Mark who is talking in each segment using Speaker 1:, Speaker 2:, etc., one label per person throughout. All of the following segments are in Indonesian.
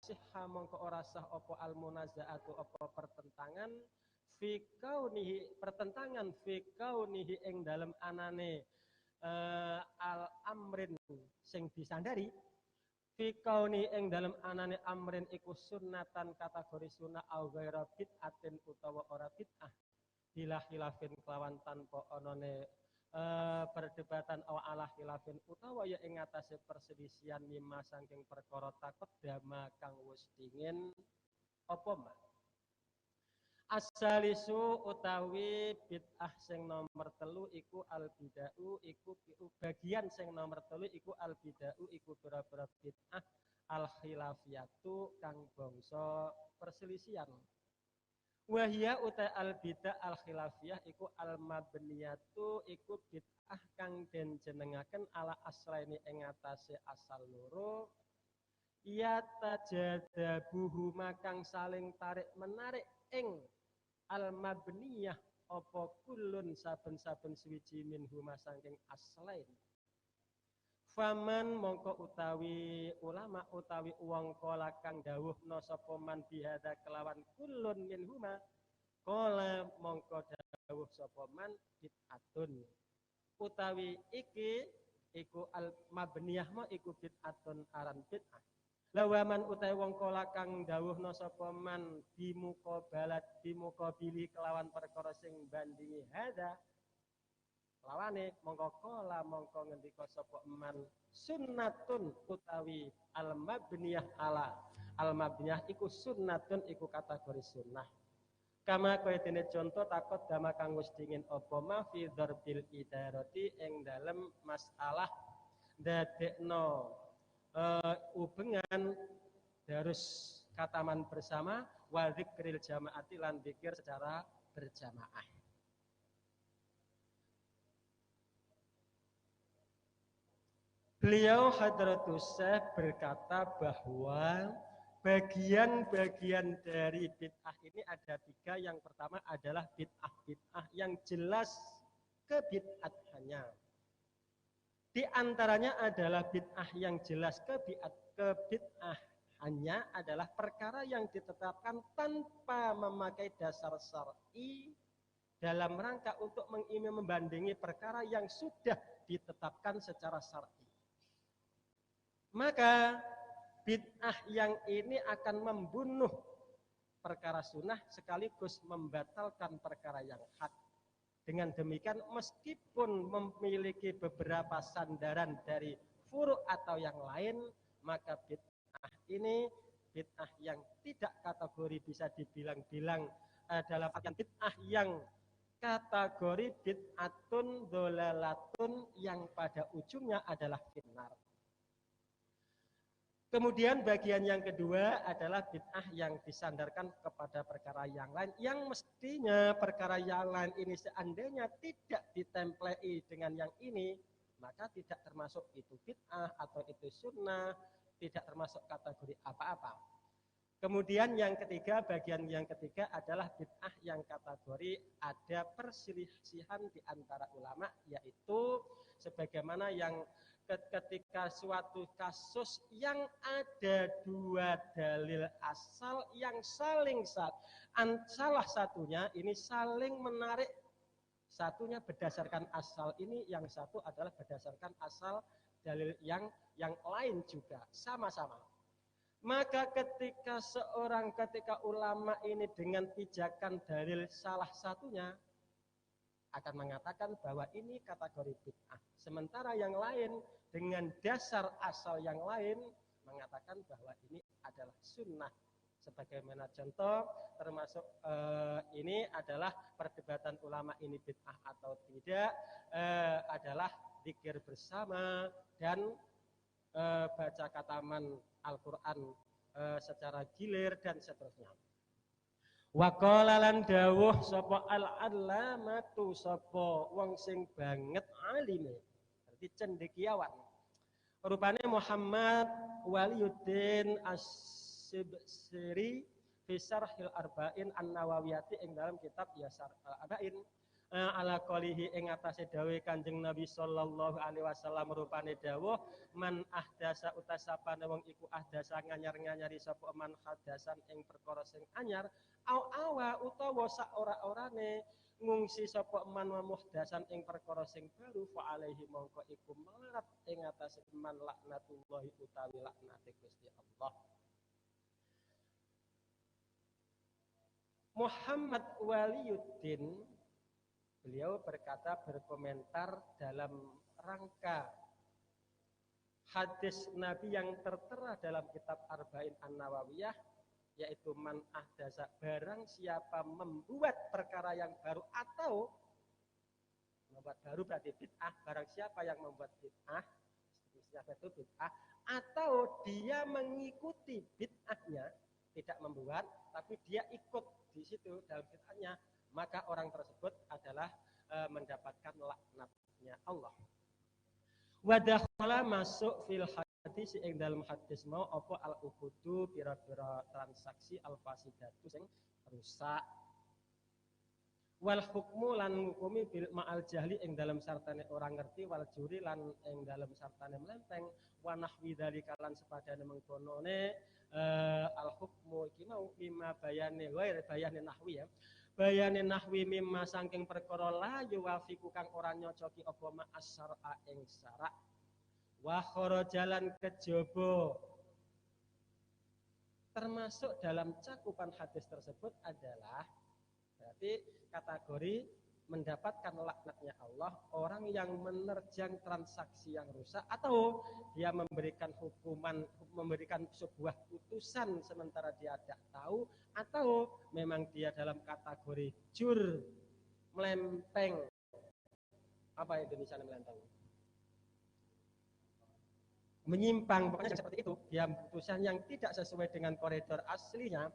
Speaker 1: tasihha mongko ora sah apa al munazaatu apa pertentangan fi kaunihi ing dalem anane al amrin sing disandari fi kauni ing dalem anane amrin iku sunnatan kategori sunnah au ghaira bid'atin utawa ora bid'ah bila khilafin kelawan tanpa onone perdebatan aw ala khilafin utawa ya ing atase perselisihan mimma saking perkara takut dama kang wis dingin apa mak asalisu utawi bid'ah sing nomor 3 iku al bid'ah iku bagian sing nomor 3 iku al bid'ah iku pira-pira bid'ah al khilafiyatu kang bangsa perselisihan. Wahia uta al bid'ah al khilafiyah iku al mabniyatu iku bid'ah kang den jenengaken ala aslaini ing atase asal loro ya tajadabuhu kang saling tarik menarik ing al mabniyah apa kulun saben-saben suwiji minhuma saking aslain. Faman mongko utawi ulama utawi wong kala kang dawuhna sapa man bihadza kelawan kulun minhuma kala mongko dawuh sapa man bid'atun utawi iki iku al mabniyah ma iku bid'atun aran bid'ah. Lawaman utawi wong kala kang dawuhna sapa man bimukabili kelawan perkara sing bandingi hadza lawane mongko kala mongko ngendika sapa man sunnatun utawi al mabniyah ala al mabniyah iku sunnatun iku kategori sunnah kama kaya dene contoh takut dama kang wis dingin apa ma fi dzarbil idarati ing dalem masalah dadekno hubungan harus kataman bersama wa dzikril jamaati lan zikir secara berjamaah. Beliau Hadratus Syekh berkata bahwa bagian-bagian dari bid'ah ini ada 3. Yang pertama adalah bid'ah yang jelas kebid'ahannya. Di antaranya adalah bid'ah yang jelas kebid'ahannya adalah perkara yang ditetapkan tanpa memakai dasar syar'i dalam rangka untuk membandingi perkara yang sudah ditetapkan secara syar'i. Maka bid'ah yang ini akan membunuh perkara sunnah sekaligus membatalkan perkara yang hak. Dengan demikian meskipun memiliki beberapa sandaran dari furu' atau yang lain, maka bid'ah ini bid'ah yang tidak kategori bisa dibilang-bilang dalam artian bid'ah yang kategori bid'atun dholalatun yang pada ujungnya adalah finnar. Kemudian bagian yang kedua adalah bid'ah yang disandarkan kepada perkara yang lain, yang mestinya perkara yang lain ini seandainya tidak ditemplei dengan yang ini, maka tidak termasuk itu bid'ah atau itu sunnah, tidak termasuk kategori apa-apa. Kemudian yang ketiga, bagian yang ketiga adalah bid'ah yang kategori ada perselisihan di antara ulama, yaitu sebagaimana yang ketika suatu kasus yang ada 2 dalil asal yang saling salah satunya ini saling menarik, satunya berdasarkan asal ini, yang satu adalah berdasarkan asal dalil yang lain juga sama-sama. Maka ketika ulama ini dengan pijakan dalil salah satunya akan mengatakan bahwa ini kategori bid'ah. Sementara yang lain dengan dasar asal yang lain mengatakan bahwa ini adalah sunnah. Sebagaimana contoh termasuk ini adalah perdebatan ulama ini bid'ah atau tidak adalah zikir bersama dan baca kataman Al-Quran secara gilir dan seterusnya. Wa qala lan dawuh sapa al-allamatu sapa wong sing banget alime, berarti cendekiawan. Rupane Muhammad Waliyuddin As-Sibsiri fi Syarhil Arba'in An-Nawawiyati ing dalam kitab Yasar Arba'in ala qolihi ing atase dawuh Kanjeng Nabi sallallahu alaihi wasallam rupane dawuh man ahdasa utasapane wong iku ahdasa nganyar-nganyari sapa man hadasan ing perkara sing anyar au awa utawa sak ora-orane ngungsi sapa man wa muhdasan ing perkara sing baru fa alaihi mongko iku melarat ing atase man laknatullahi utawi laknate Gusti Allah. Muhammad Waliyuddin beliau berkata berkomentar dalam rangka hadis Nabi yang tertera dalam kitab Arba'in An-Nawawiyah, yaitu man ahdasa, barang siapa membuat perkara yang baru atau membuat baru berarti bid'ah, barang siapa yang membuat bid'ah, siapa itu bid'ah, atau dia mengikuti bid'ahnya, tidak membuat tapi dia ikut di situ dalam bid'ahnya, maka orang tersebut adalah mendapatkan laknatnya Allah. Wadakhala masuk fil hadis ing dalam hadis mau apa al uqudu pira-pira transaksi al fasidatu sing rusak. Wal hukmu lan hukumi bil ma'al jahli ing dalam sartane orang ngerti, wal juri lan ing dalam sartane mlempeng, wa nahwi dzalika lan sepadane mengkonone al hukmu iki mau mimma bayane wae bayane nahwi ya. Bayane nahwi mimma saking perkara la yuwafiku kang ora nyocoki apa ma asyara ing syarak. Wa kharajalan kejaba. Termasuk dalam cakupan hadis tersebut adalah berarti kategori mendapatkan laknatnya Allah orang yang menerjang transaksi yang rusak atau dia memberikan hukuman, memberikan sebuah putusan sementara dia tidak tahu, atau memang dia dalam kategori jur, melempeng. Apa Indonesia melempeng? Menyimpang, pokoknya seperti itu. Dia putusan yang tidak sesuai dengan koridor aslinya.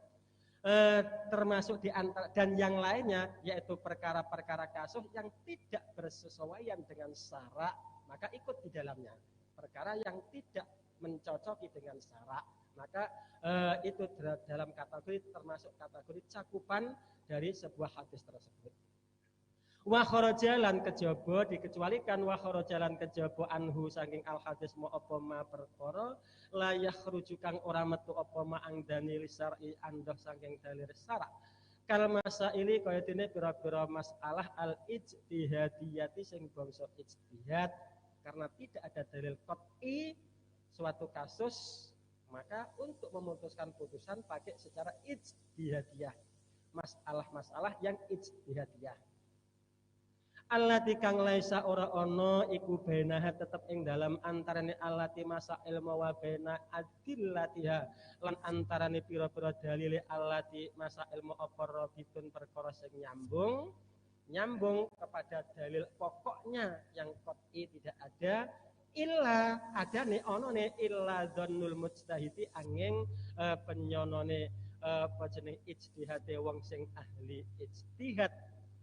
Speaker 1: Termasuk di antara dan yang lainnya yaitu perkara-perkara kasus yang tidak bersesuaian dengan syarak, maka ikut di dalamnya. Perkara yang tidak mencocoki dengan syarak, maka itu dalam kategori termasuk kategori cakupan dari sebuah hadis tersebut. Wa kharajalan kejaba dikecualikan wa kharajalan kejaba anhu saking al hadis ma apa ma perkara la yakhruju kang ora metu apa ma angdani lisari andoh saking dalil syarak kal masaili kaya dene pira-pira masalah al ijtihadiyati sing bangsa ijtihad, karena tidak ada dalil qat'i suatu kasus maka untuk memutuskan putusan pakai secara ijtihadiyah, masalah-masalah yang ijtihadiyah. Allati kang laisa ora ana iku bainaha tetep ing dalam antarane allati masail wa baina adillatiha lan antarane pira-pira dalile allati masail apa rabitun perkara sing nyambung kepada dalil pokoknya yang qat'i tidak ada illa adane onone illa dzannul mujtahidi angin penyonone apa jeneng ijtihade wong sing ahli ijtihad,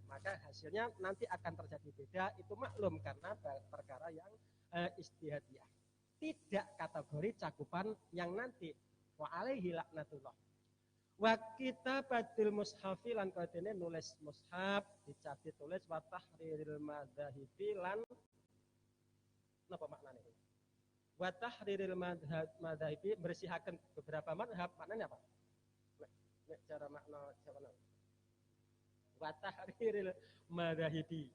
Speaker 1: maka hasilnya nanti akan terjadi beda. Itu maklum karena perkara yang ijtihadiyah, tidak kategori cakupan yang nanti wa alaihi laknatullah. Wa kitabatil mushafi lan kadene nulis mushaf dicapi tulis wa tahriril madzahibi lan napa maknane? Wa tahriril madzahibi bersihaken beberapa madhab, maknanya apa? Nek cara makna jawaban wa tahriril madzahibi.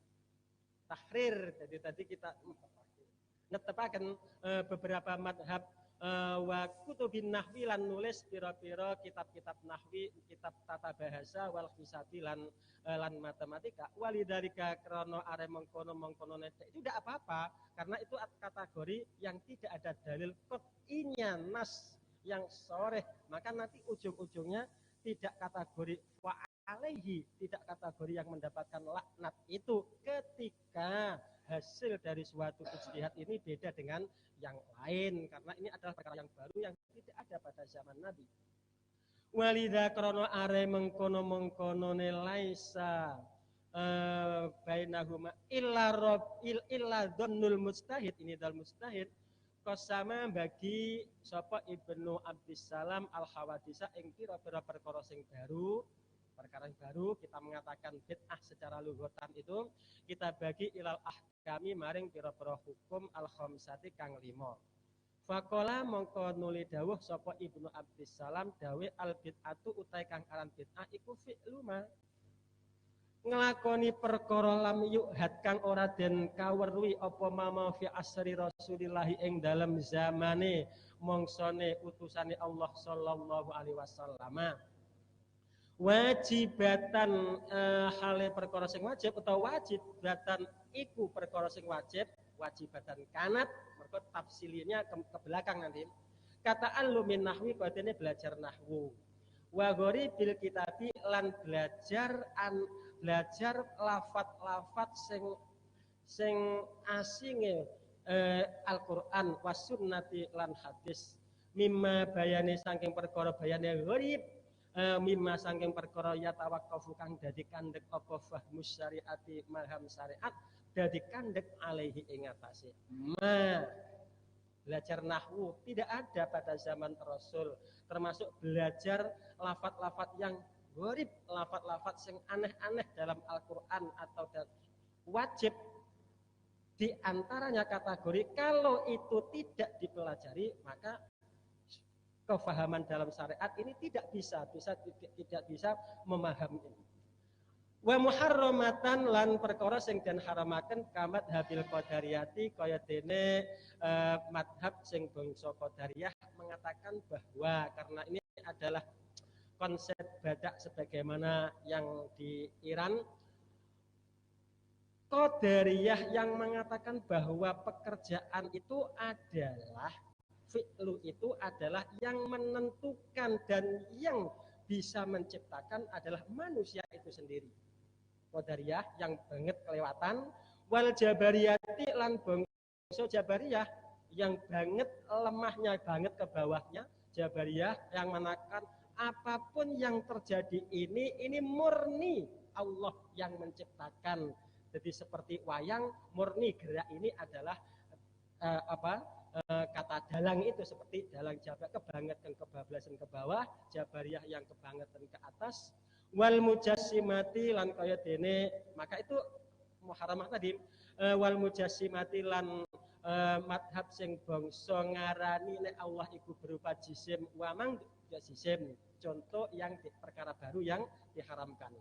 Speaker 1: Tahrir, jadi tadi kita netepaken beberapa madhab wa kutubin nahwi lan nulis pira-pira kitab-kitab nahwi, kitab tata bahasa wal hisabi lan matematika. Walidalika krana are mengkono itu tidak apa-apa karena itu kategori yang tidak ada dalil qat'inya nas yang sharih, maka nanti ujung-ujungnya tidak kategori wa alaihi, tidak kategori yang mendapatkan laknat itu ketika hasil dari suatu ijtihad ini beda dengan yang lain, karena ini adalah perkara yang baru yang tidak ada pada zaman Nabi. Walidha krono are mengkono laisa bainahuma illa dhannul mujtahid, ini dal mujtahid kosama bagi sapa Ibnu Abdissalam al-Hawadisa ing pira-pira perkara sing baru perkara yang baru. Kita mengatakan bid'ah secara lughatan itu kita bagi ilal ahkami maring pira-pira hukum al khamsati kang 5. Faqala mongko nuli dawuh sapa Ibnu Abdissalam dawe al bid'atu utai kang aran bid'ah iku fi'lu ma nglakoni perkara lam yuhad kang ora den kaweruhi apa mama fi asri Rasulillahi ing dalem zamane mongsone utusane Allah sallallahu alaihi wasallam. Wajibatan hale perkara sing wajib utawa wajibatan iku perkara sing wajib, wajibatan kanat mergo tafsilinya ke belakang nanti. Kata alumin nahwi kodene belajar nahwu. Wa ghori bil kitabi lan belajar lafat-lafat sing asinge Al-Qur'an was sunnati lan hadis mimma bayane saking perkara bayane gharib mimma saking perkara ya tawaqqafu kang dadi kandhek apa fahmus syariati maham syariat dadi kandhek alaihi ing atase belajar nahwu tidak ada pada zaman Rasul, termasuk belajar lafat-lafat yang gharib, lafat-lafat yang aneh-aneh dalam Al-Quran atau wajib. Di antaranya kategori kalau itu tidak dipelajari maka kefahaman dalam syariat ini tidak bisa memahami ini. Wa muharramatan lan perkara sing den haramaken kamat habil qadariyati kaya dene madhab sing bangsa qadariyah mengatakan bahwa karena ini adalah konsep badak sebagaimana yang di Iran, qadariyah yang mengatakan bahwa pekerjaan itu adalah fi'lu itu adalah yang menentukan dan yang bisa menciptakan adalah manusia itu sendiri. Qadariyah yang banget kelewatan, wal jabariyati lan bangsa jabariyah yang banget lemahnya banget ke bawahnya, jabariyah yang menakan apapun yang terjadi ini murni Allah yang menciptakan. Jadi seperti wayang murni gerak ini adalah kata dalang itu seperti dalang jabar kebangetan kebablasan ke bawah, jabariyah yang kebangetan ke atas. Wal mujassimati lan kaya dene maka itu muharramah tadi wal mujassimati lan madhab sing bangsa ngarani nek Allah iku berupa jisim wa mang ya jisim contoh yang perkara baru yang diharamkan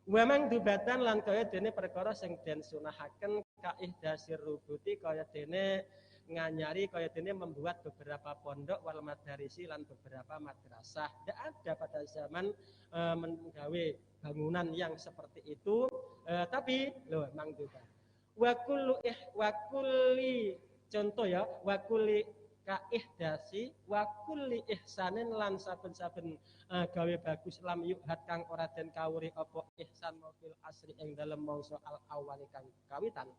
Speaker 1: wa mang dubatan lan kaya dene perkara sing den sunahaken kaihdasir rubuti kaya dene nganyari kaya dene membuat beberapa pondok wal madarisi lan beberapa madrasah. Tidak ada pada zaman menggawe bangunan yang seperti itu, tapi loh mangduba. Wa kulli contoh ya, wa kulli kaihdasi wa kulli ihsanin lan saben-saben gawe bagus lam yuhad kang ora den kawuri apa ihsan mafil asri ing dalem mangsa al awali kang kawitan.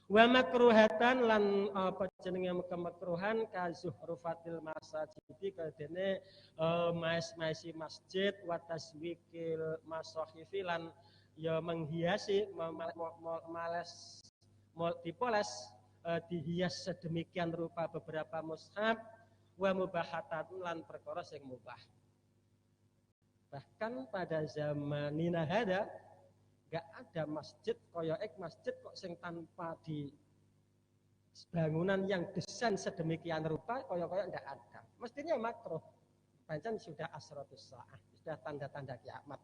Speaker 1: Wa makruhatan lan apa jenenge kemakruhan ka zuhrufatil masajid kadene maes-maesi masjid wa taswikil masahifi lan ya menghiasi dipoles dihias sedemikian rupa beberapa mushaf wa mubahatan lan perkara sing mubah. Bahkan pada zamanina hada gak ada masjid koyoek masjid kok sing tanpa di bangunan yang desain sedemikian rupa koyo-koyo ndak ada. Mestinya makruh. Pancen sudah asratus saah, sudah tanda-tanda kiamat.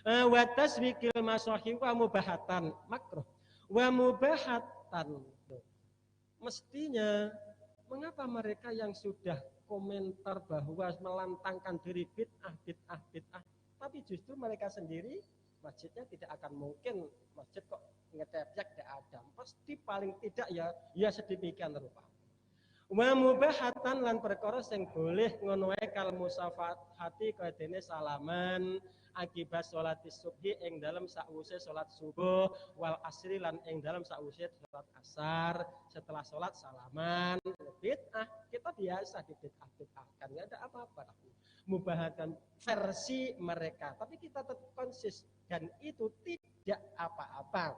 Speaker 1: Wa taswikil masahi wa mubahatan makruh. Wa mubahatan. Mestinya mengapa mereka yang sudah komentar bahwa melantangkan diri bid'ah tapi justru mereka sendiri masjidnya tidak akan mungkin masjid kok ngetepyak tidak ada pasti paling tidak ya sedemikian rupa wa mubahatan lan perkara sing boleh ngono wae kal musafahati kaya dene salaman akibat salat subhi ing dalam sakwise salat subuh wal asri lan ing dalam sakwise salat asar setelah salat salaman bid'ah kita biasa dibid'ah-bid'ahkan enggak ada apa-apa mubahatan versi mereka tapi kita tetap konsis dan itu tidak apa-apa.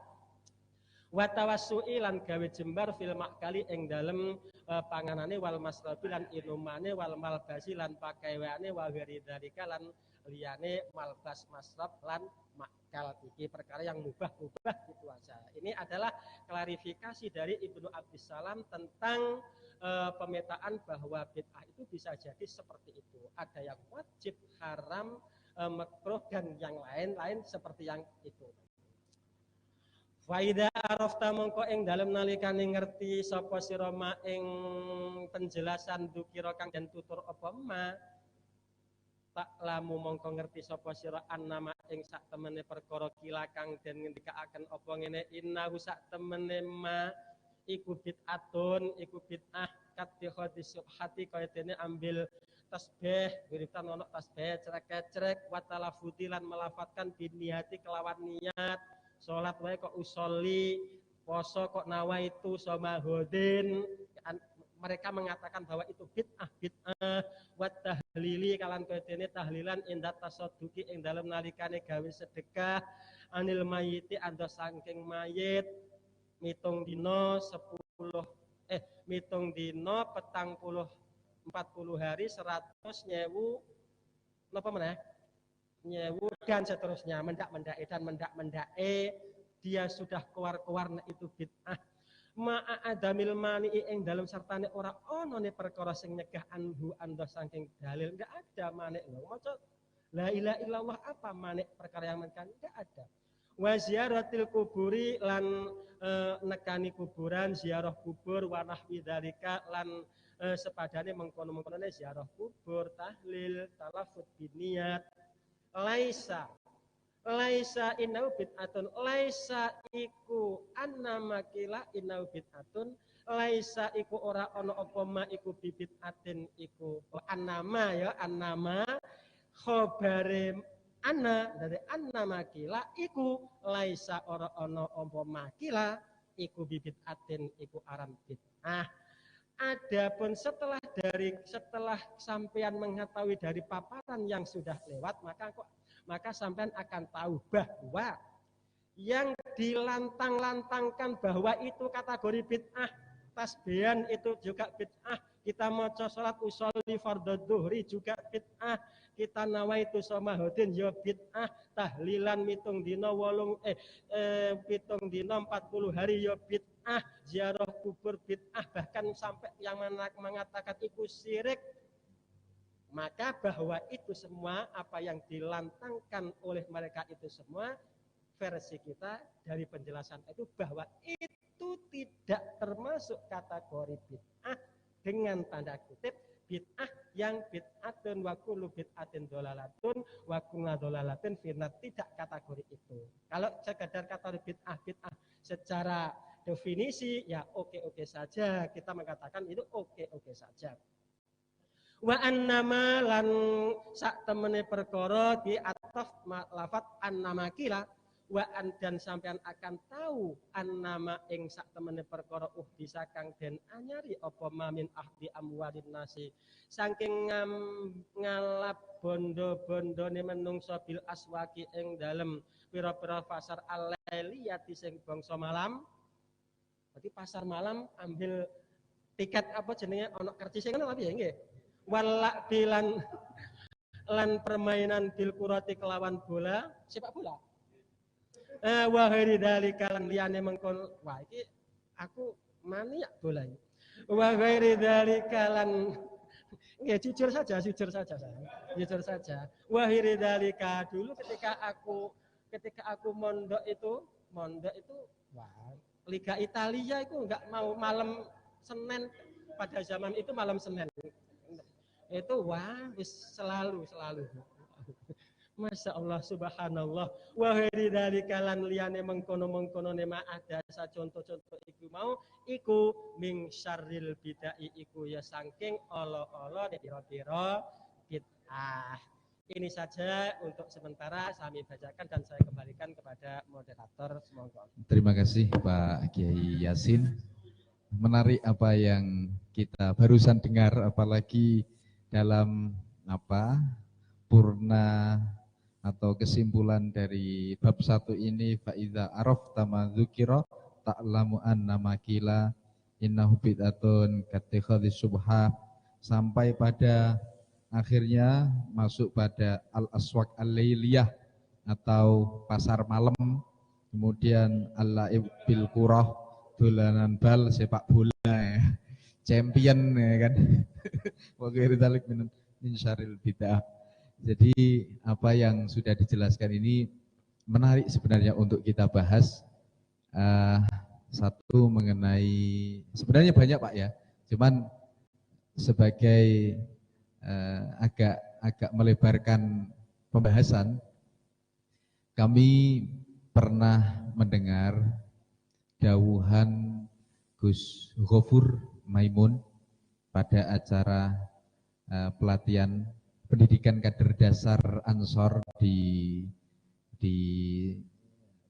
Speaker 1: Wa tawassu'i lan gawe jembar fil makali ing dalem panganane wal masrabi lan inumane wal malbasi lan pakaiane wa ghairi dzalika lan liyane malbas masrab lan makal. Iki perkara yang mubah-mubah itu aja. Ini adalah klarifikasi dari Ibnu Abdis Salam tentang pemetaan bahwa bid'ah itu bisa jadi seperti itu. Ada yang wajib, haram, makruh dan yang lain-lain seperti yang itu. Faida arafta mongko ing dalem nalikane ngerti sapa sira ma ing penjelasan dukira kang den tutur apa ma tak lamu mongko ngerti sapa sira annama ing sak temene perkara kila kang den ngendikaaken apa ngene innahu sak temene ma iku bid'atun iku bid'ah katihati subhati kaya dene ambil tasbih wiritan ono tasbih cerek-cerek wa talafuti lan melafatkan biniyati kelawan niat sholat wae kok usolli, poso kok nawaitu sama hodin. Mereka mengatakan bahwa itu bid'ah wa tahlili kalan kodene tahlilan indat tasadduqi ing dalem nalikane gawe sedekah anil mayiti ando saking mayit mitung dino 40 mitung dino 40 hari 100 nyewu napa meneh nyewu dan seterusnya mendak-mendae dan mendak-mendae dia sudah keluar-keluar itu bid'ah ma'a adamil mani'i ing dalam sertane ora ono ne perkara sing nyegah anhu ando saking dalil enggak ada manik lho maca la ilaha illallah apa manik perkara yang menkan enggak ada wa ziyaratil kuburi lan nekani kuburan ziarah kubur wa nahwi dzalika lan sepadane mengkono-mengkonone ziarah kubur tahlil talafut biniyat laisa inau bid'atun laisa iku annama kila inau bid'atun laisa iku ora ono apa ma iku bid'atin iku annama ya annama khabare anna dari annama kila iku laisa ora ono apa ma kila iku bid'atin iku aran bid'ah. Adapun setelah sampean mengetahui dari paparan yang sudah lewat maka sampean akan tahu bahwa yang dilantang-lantangkan bahwa itu kategori bid'ah, tasbihan itu juga bid'ah, kita maca salat usolli fardhu dhuhri juga bid'ah, kita nawaitu somahodin ya bid'ah, tahlilan mitung dina 40 hari ya bid'ah, ziarah kubur bid'ah, bahkan sampai yang mengatakan itu syirik. Maka bahwa itu semua apa yang dilantangkan oleh mereka itu semua versi kita dari penjelasan itu bahwa itu tidak termasuk kategori bid'ah dengan tanda kutip bid'ah yang bid'atun wa kullu bid'atin dhalalatun wa kullu dhalalatin finnar, tidak kategori itu. Kalau sekedar kategori bid'ah secara definisi ya oke-oke saja, kita mengatakan itu oke-oke saja. Wa annama lan sak temene perkara di ataf lafat annama kila wa an dan sampean akan tahu annama ing sak temene perkara bisa kang den anyari apa mamin ahdi amwalin nasi saking ngalap bondo-bondone menungso bil aswaki ing dalem pira-pira pasar alailiyati sing bangsa malam. Berarti pasar malam ambil tiket apa jenenge ana kercise ngono apa ya nggih? Walak bilan lan permainan bil kurati kelawan bola sepak bola wa ghairi dzalika lan liyane mengkon wah iki aku maniak bola iki wa ghairi dzalika lan nggih jujur saja wa ghairi dzalika dulu ketika aku mondok itu wah Liga Italia itu enggak mau malam Senin, pada zaman itu malam Senin itu wah selalu Masya Allah subhanallah wa ghairi dzalika lan liyane mengkono nema ada contoh-contoh iku mau iku ming syarril bid'ah iku ya saking ala-ala pira-pira bid'ah. Ini saja untuk sementara kami bacakan dan saya kembalikan kepada moderator. Semoga.
Speaker 2: Terima kasih Pak Kiai Yasin. Menarik apa yang kita barusan dengar, apalagi dalam purna atau kesimpulan dari bab 1 ini, fa'iza arafta ma dzukira ta'lamu anna makila innahu bid'atun katikhadhi subha, sampai pada akhirnya masuk pada al-aswaq al-lailiyah atau pasar malam, kemudian al-la'ib bil qurah, dolanan bal, sepak bola ya. Champion ya kan. Wa ghairu dzalik min syarril bid'ah. Jadi apa yang sudah dijelaskan ini menarik sebenarnya untuk kita bahas. Satu mengenai, sebenarnya banyak Pak ya, cuman sebagai agak melebarkan pembahasan, kami pernah mendengar dawuhan Gus Ghafur Maimun pada acara pelatihan pendidikan kader dasar Ansor di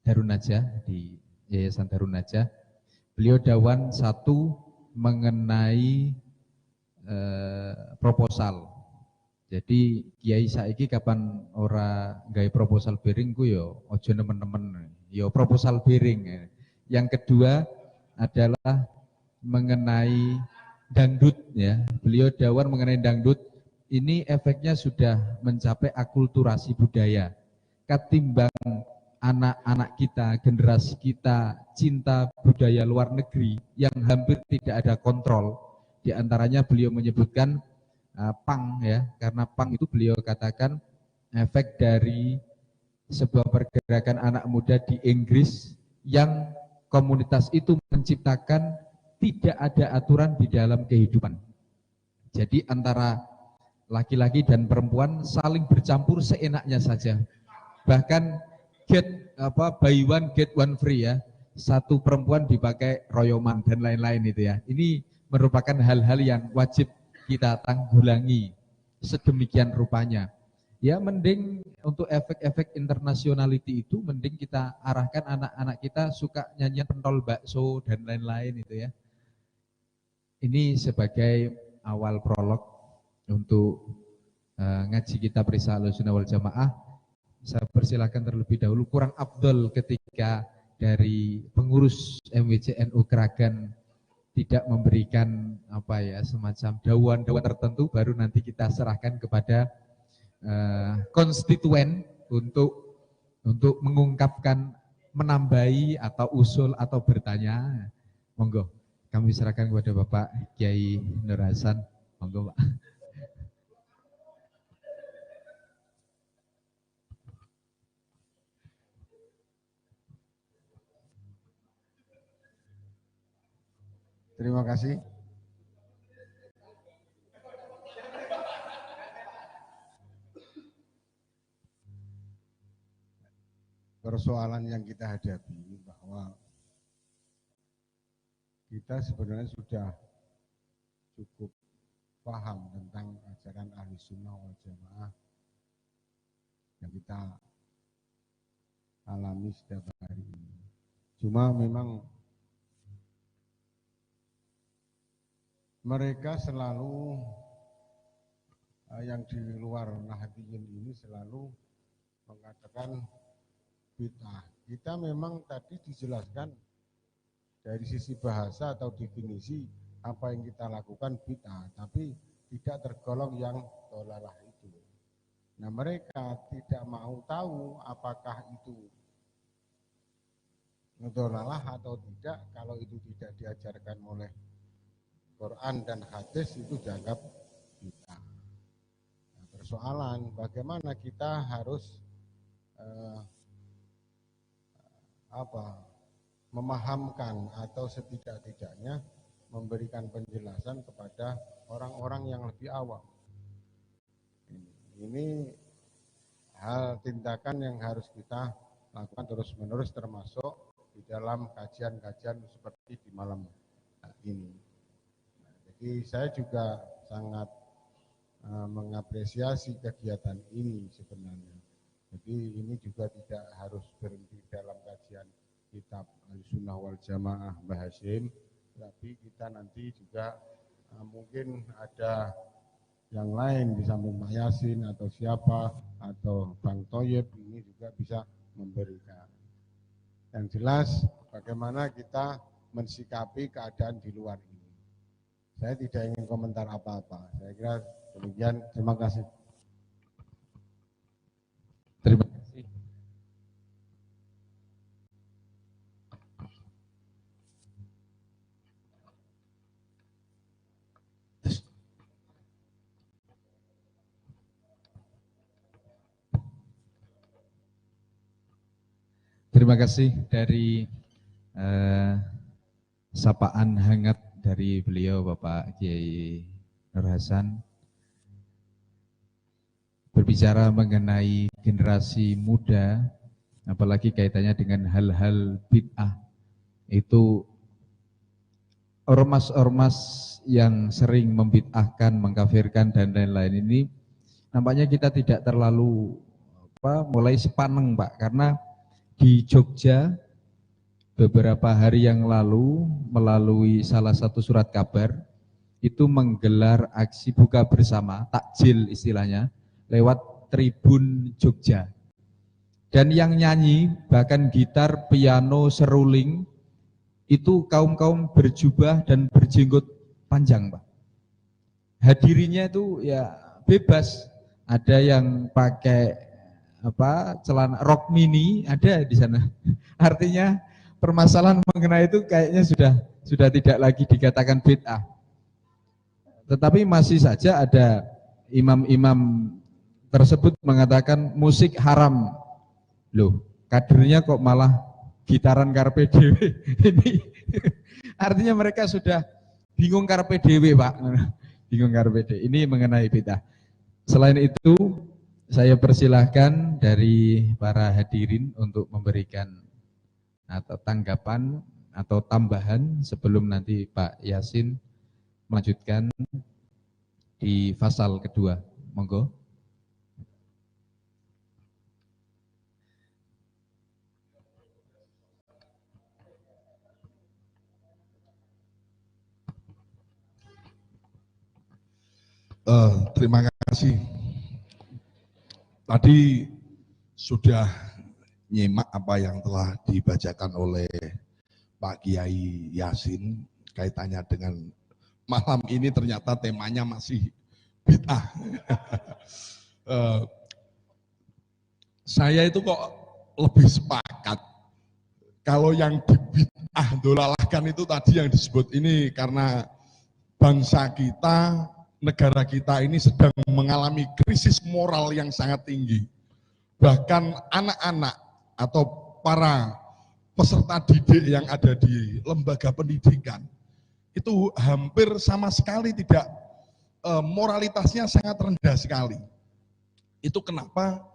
Speaker 2: Darun Najah, di Yayasan Darun Najah. Beliau dawan satu mengenai proposal. Jadi kiai saiki kapan ora gawe proposal biring ku yo ojo nemen-nemen, yo proposal biring. Yang kedua adalah mengenai dangdut ya. Beliau dawan mengenai dangdut, ini efeknya sudah mencapai akulturasi budaya. Ketimbang anak-anak kita, generasi kita cinta budaya luar negeri yang hampir tidak ada kontrol. Di antaranya beliau menyebutkan punk ya, karena punk itu beliau katakan efek dari sebuah pergerakan anak muda di Inggris yang komunitas itu menciptakan tidak ada aturan di dalam kehidupan. Jadi antara laki-laki dan perempuan saling bercampur seenaknya saja. Bahkan buy one get one free ya. Satu perempuan dipakai royoman dan lain-lain itu ya. Ini merupakan hal-hal yang wajib kita tanggulangi sedemikian rupanya. Ya mending untuk efek-efek internationality itu mending kita arahkan anak-anak kita suka nyanyian pentol bakso dan lain-lain itu ya. Ini sebagai awal prolog untuk ngaji kitab Risalah Ahlussunnah wal Jamaah. Saya persilakan terlebih dahulu, kurang afdol ketika dari pengurus MWCNU Kragan tidak memberikan apa ya semacam dawan-dawan tertentu, baru nanti kita serahkan kepada konstituen untuk mengungkapkan, menambahi atau usul atau bertanya. Monggo, kami serahkan kepada Bapak Kiai Nur Hasan. Monggo Pak.
Speaker 3: Terima kasih. Persoalan yang kita hadapi bahwa kita sebenarnya sudah cukup paham tentang ajaran Ahlussunnah wal Jamaah yang kita alami setiap hari ini. Cuma memang mereka selalu yang di luar Nahdliyin ini selalu mengatakan bid'ah. Kita memang tadi dijelaskan dari sisi bahasa atau definisi apa yang kita lakukan bid'ah, tapi tidak tergolong yang dhalalah itu. Nah, mereka tidak mau tahu apakah itu dhalalah atau tidak. Kalau itu tidak diajarkan oleh Quran dan hadis itu dianggap bid'ah. Nah, persoalan bagaimana kita harus memahamkan atau setidak-tidaknya memberikan penjelasan kepada orang-orang yang lebih awam. Ini hal tindakan yang harus kita lakukan terus-menerus, termasuk di dalam kajian-kajian seperti di malam ini. Jadi saya juga sangat mengapresiasi kegiatan ini sebenarnya. Jadi ini juga tidak harus berhenti dalam kajian kitab Ahlussunnah wal Jamaah Mbah Hasyim, tapi kita nanti juga mungkin ada yang lain di samping Pak Yasin atau siapa atau Bang Toyib ini juga bisa memberikan. Yang jelas bagaimana kita mensikapi keadaan di luar ini. Saya tidak ingin komentar apa-apa. Saya kira demikian. Terima kasih.
Speaker 2: Terima kasih. Terima kasih dari sapaan hangat dari beliau Bapak Kiai Nur Hasan. Berbicara mengenai generasi muda, apalagi kaitannya dengan hal-hal bid'ah, itu ormas-ormas yang sering membid'ahkan, mengkafirkan dan lain-lain ini, nampaknya kita tidak terlalu mulai sepaneng Pak, karena di Jogja beberapa hari yang lalu melalui salah satu surat kabar itu menggelar aksi buka bersama, takjil istilahnya, lewat Tribun Jogja. Dan yang nyanyi bahkan gitar, piano, seruling itu kaum-kaum berjubah dan berjenggot panjang Pak. Hadirinya itu ya bebas, ada yang pakai celana rok mini, ada di sana. Artinya permasalahan mengenai itu kayaknya sudah tidak lagi dikatakan bid'ah. Tetapi masih saja ada imam-imam tersebut mengatakan musik haram. Loh, kadernya kok malah gitaran karpe dewe. Ini artinya mereka sudah bingung karpe dewe Pak. Bingung karpe dewe. Ini mengenai bid'ah. Selain itu, saya persilahkan dari para hadirin untuk memberikan atau tanggapan atau tambahan sebelum nanti Pak Yasin melanjutkan di fasal kedua. Monggo.
Speaker 4: Terima kasih. Tadi sudah nyimak apa yang telah dibacakan oleh Pak Kiai Yasin kaitannya dengan malam ini, ternyata temanya masih bid'ah. Saya itu kok lebih sepakat kalau yang dibid'ah dolalahkan itu tadi yang disebut ini, karena bangsa kita, negara kita ini sedang mengalami krisis moral yang sangat tinggi. Bahkan anak-anak atau para peserta didik yang ada di lembaga pendidikan itu hampir sama sekali tidak, moralitasnya sangat rendah sekali. Itu kenapa?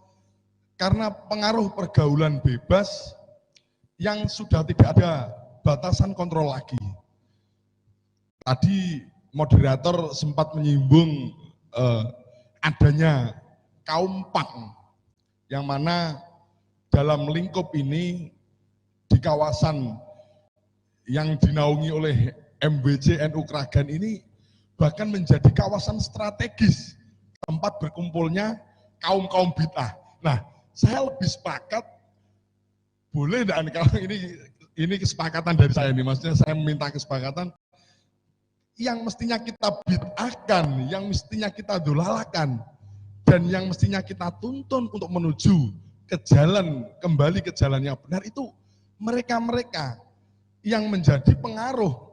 Speaker 4: Karena pengaruh pergaulan bebas yang sudah tidak ada batasan kontrol lagi. Tadi moderator sempat menyinggung adanya kaum pang, yang mana dalam lingkup ini di kawasan yang dinaungi oleh MBC NU Kragan ini bahkan menjadi kawasan strategis tempat berkumpulnya kaum-kaum bid'ah. Nah, saya lebih sepakat, boleh enggak kalau ini kesepakatan dari saya nih, maksudnya saya meminta kesepakatan, yang mestinya kita bid'ahkan, yang mestinya kita dolalakan, dan yang mestinya kita tuntun untuk menuju ke jalan, kembali ke jalan yang benar, itu mereka-mereka yang menjadi pengaruh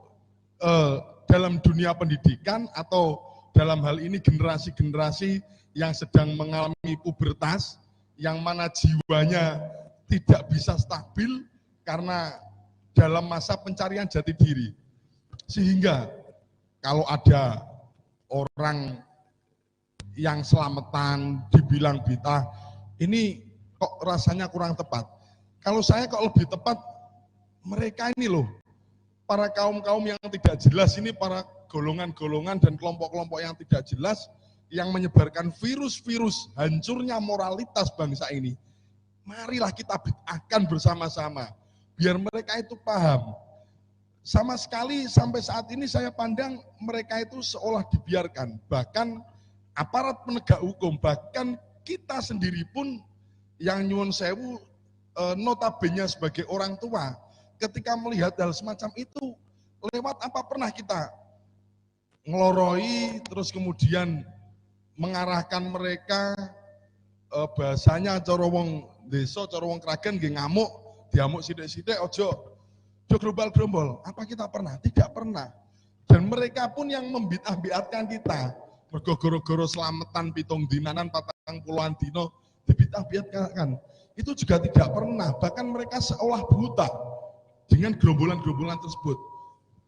Speaker 4: dalam dunia pendidikan, atau dalam hal ini generasi-generasi yang sedang mengalami pubertas, yang mana jiwanya tidak bisa stabil karena dalam masa pencarian jati diri. Sehingga kalau ada orang yang selamatan dibilang bid'ah, ini kok rasanya kurang tepat. Kalau saya kok lebih tepat, mereka ini loh, para kaum-kaum yang tidak jelas ini, para golongan-golongan dan kelompok-kelompok yang tidak jelas, yang menyebarkan virus-virus hancurnya moralitas bangsa ini. Marilah kita bid'ahkan bersama-sama, biar mereka itu paham. Sama sekali sampai saat ini saya pandang mereka itu seolah dibiarkan. Bahkan aparat penegak hukum, bahkan kita sendiri pun yang nyuwun sewu notabene sebagai orang tua, ketika melihat hal semacam itu, lewat apa pernah kita ngeloroi, terus kemudian mengarahkan mereka, bahasanya cara wong desa, cara wong kragan nggih ngamuk, diamuk sithik-sithik ojo gerombol-gerombol. Apa kita pernah? Tidak pernah. Dan mereka pun yang membid'ah-bid'ahkan kita. Mergo goro-goro selamatan pitung dinanan 40-an dino dibid'ah-bid'ahkan. Itu juga tidak pernah. Bahkan mereka seolah buta dengan gerombolan-gerombolan tersebut.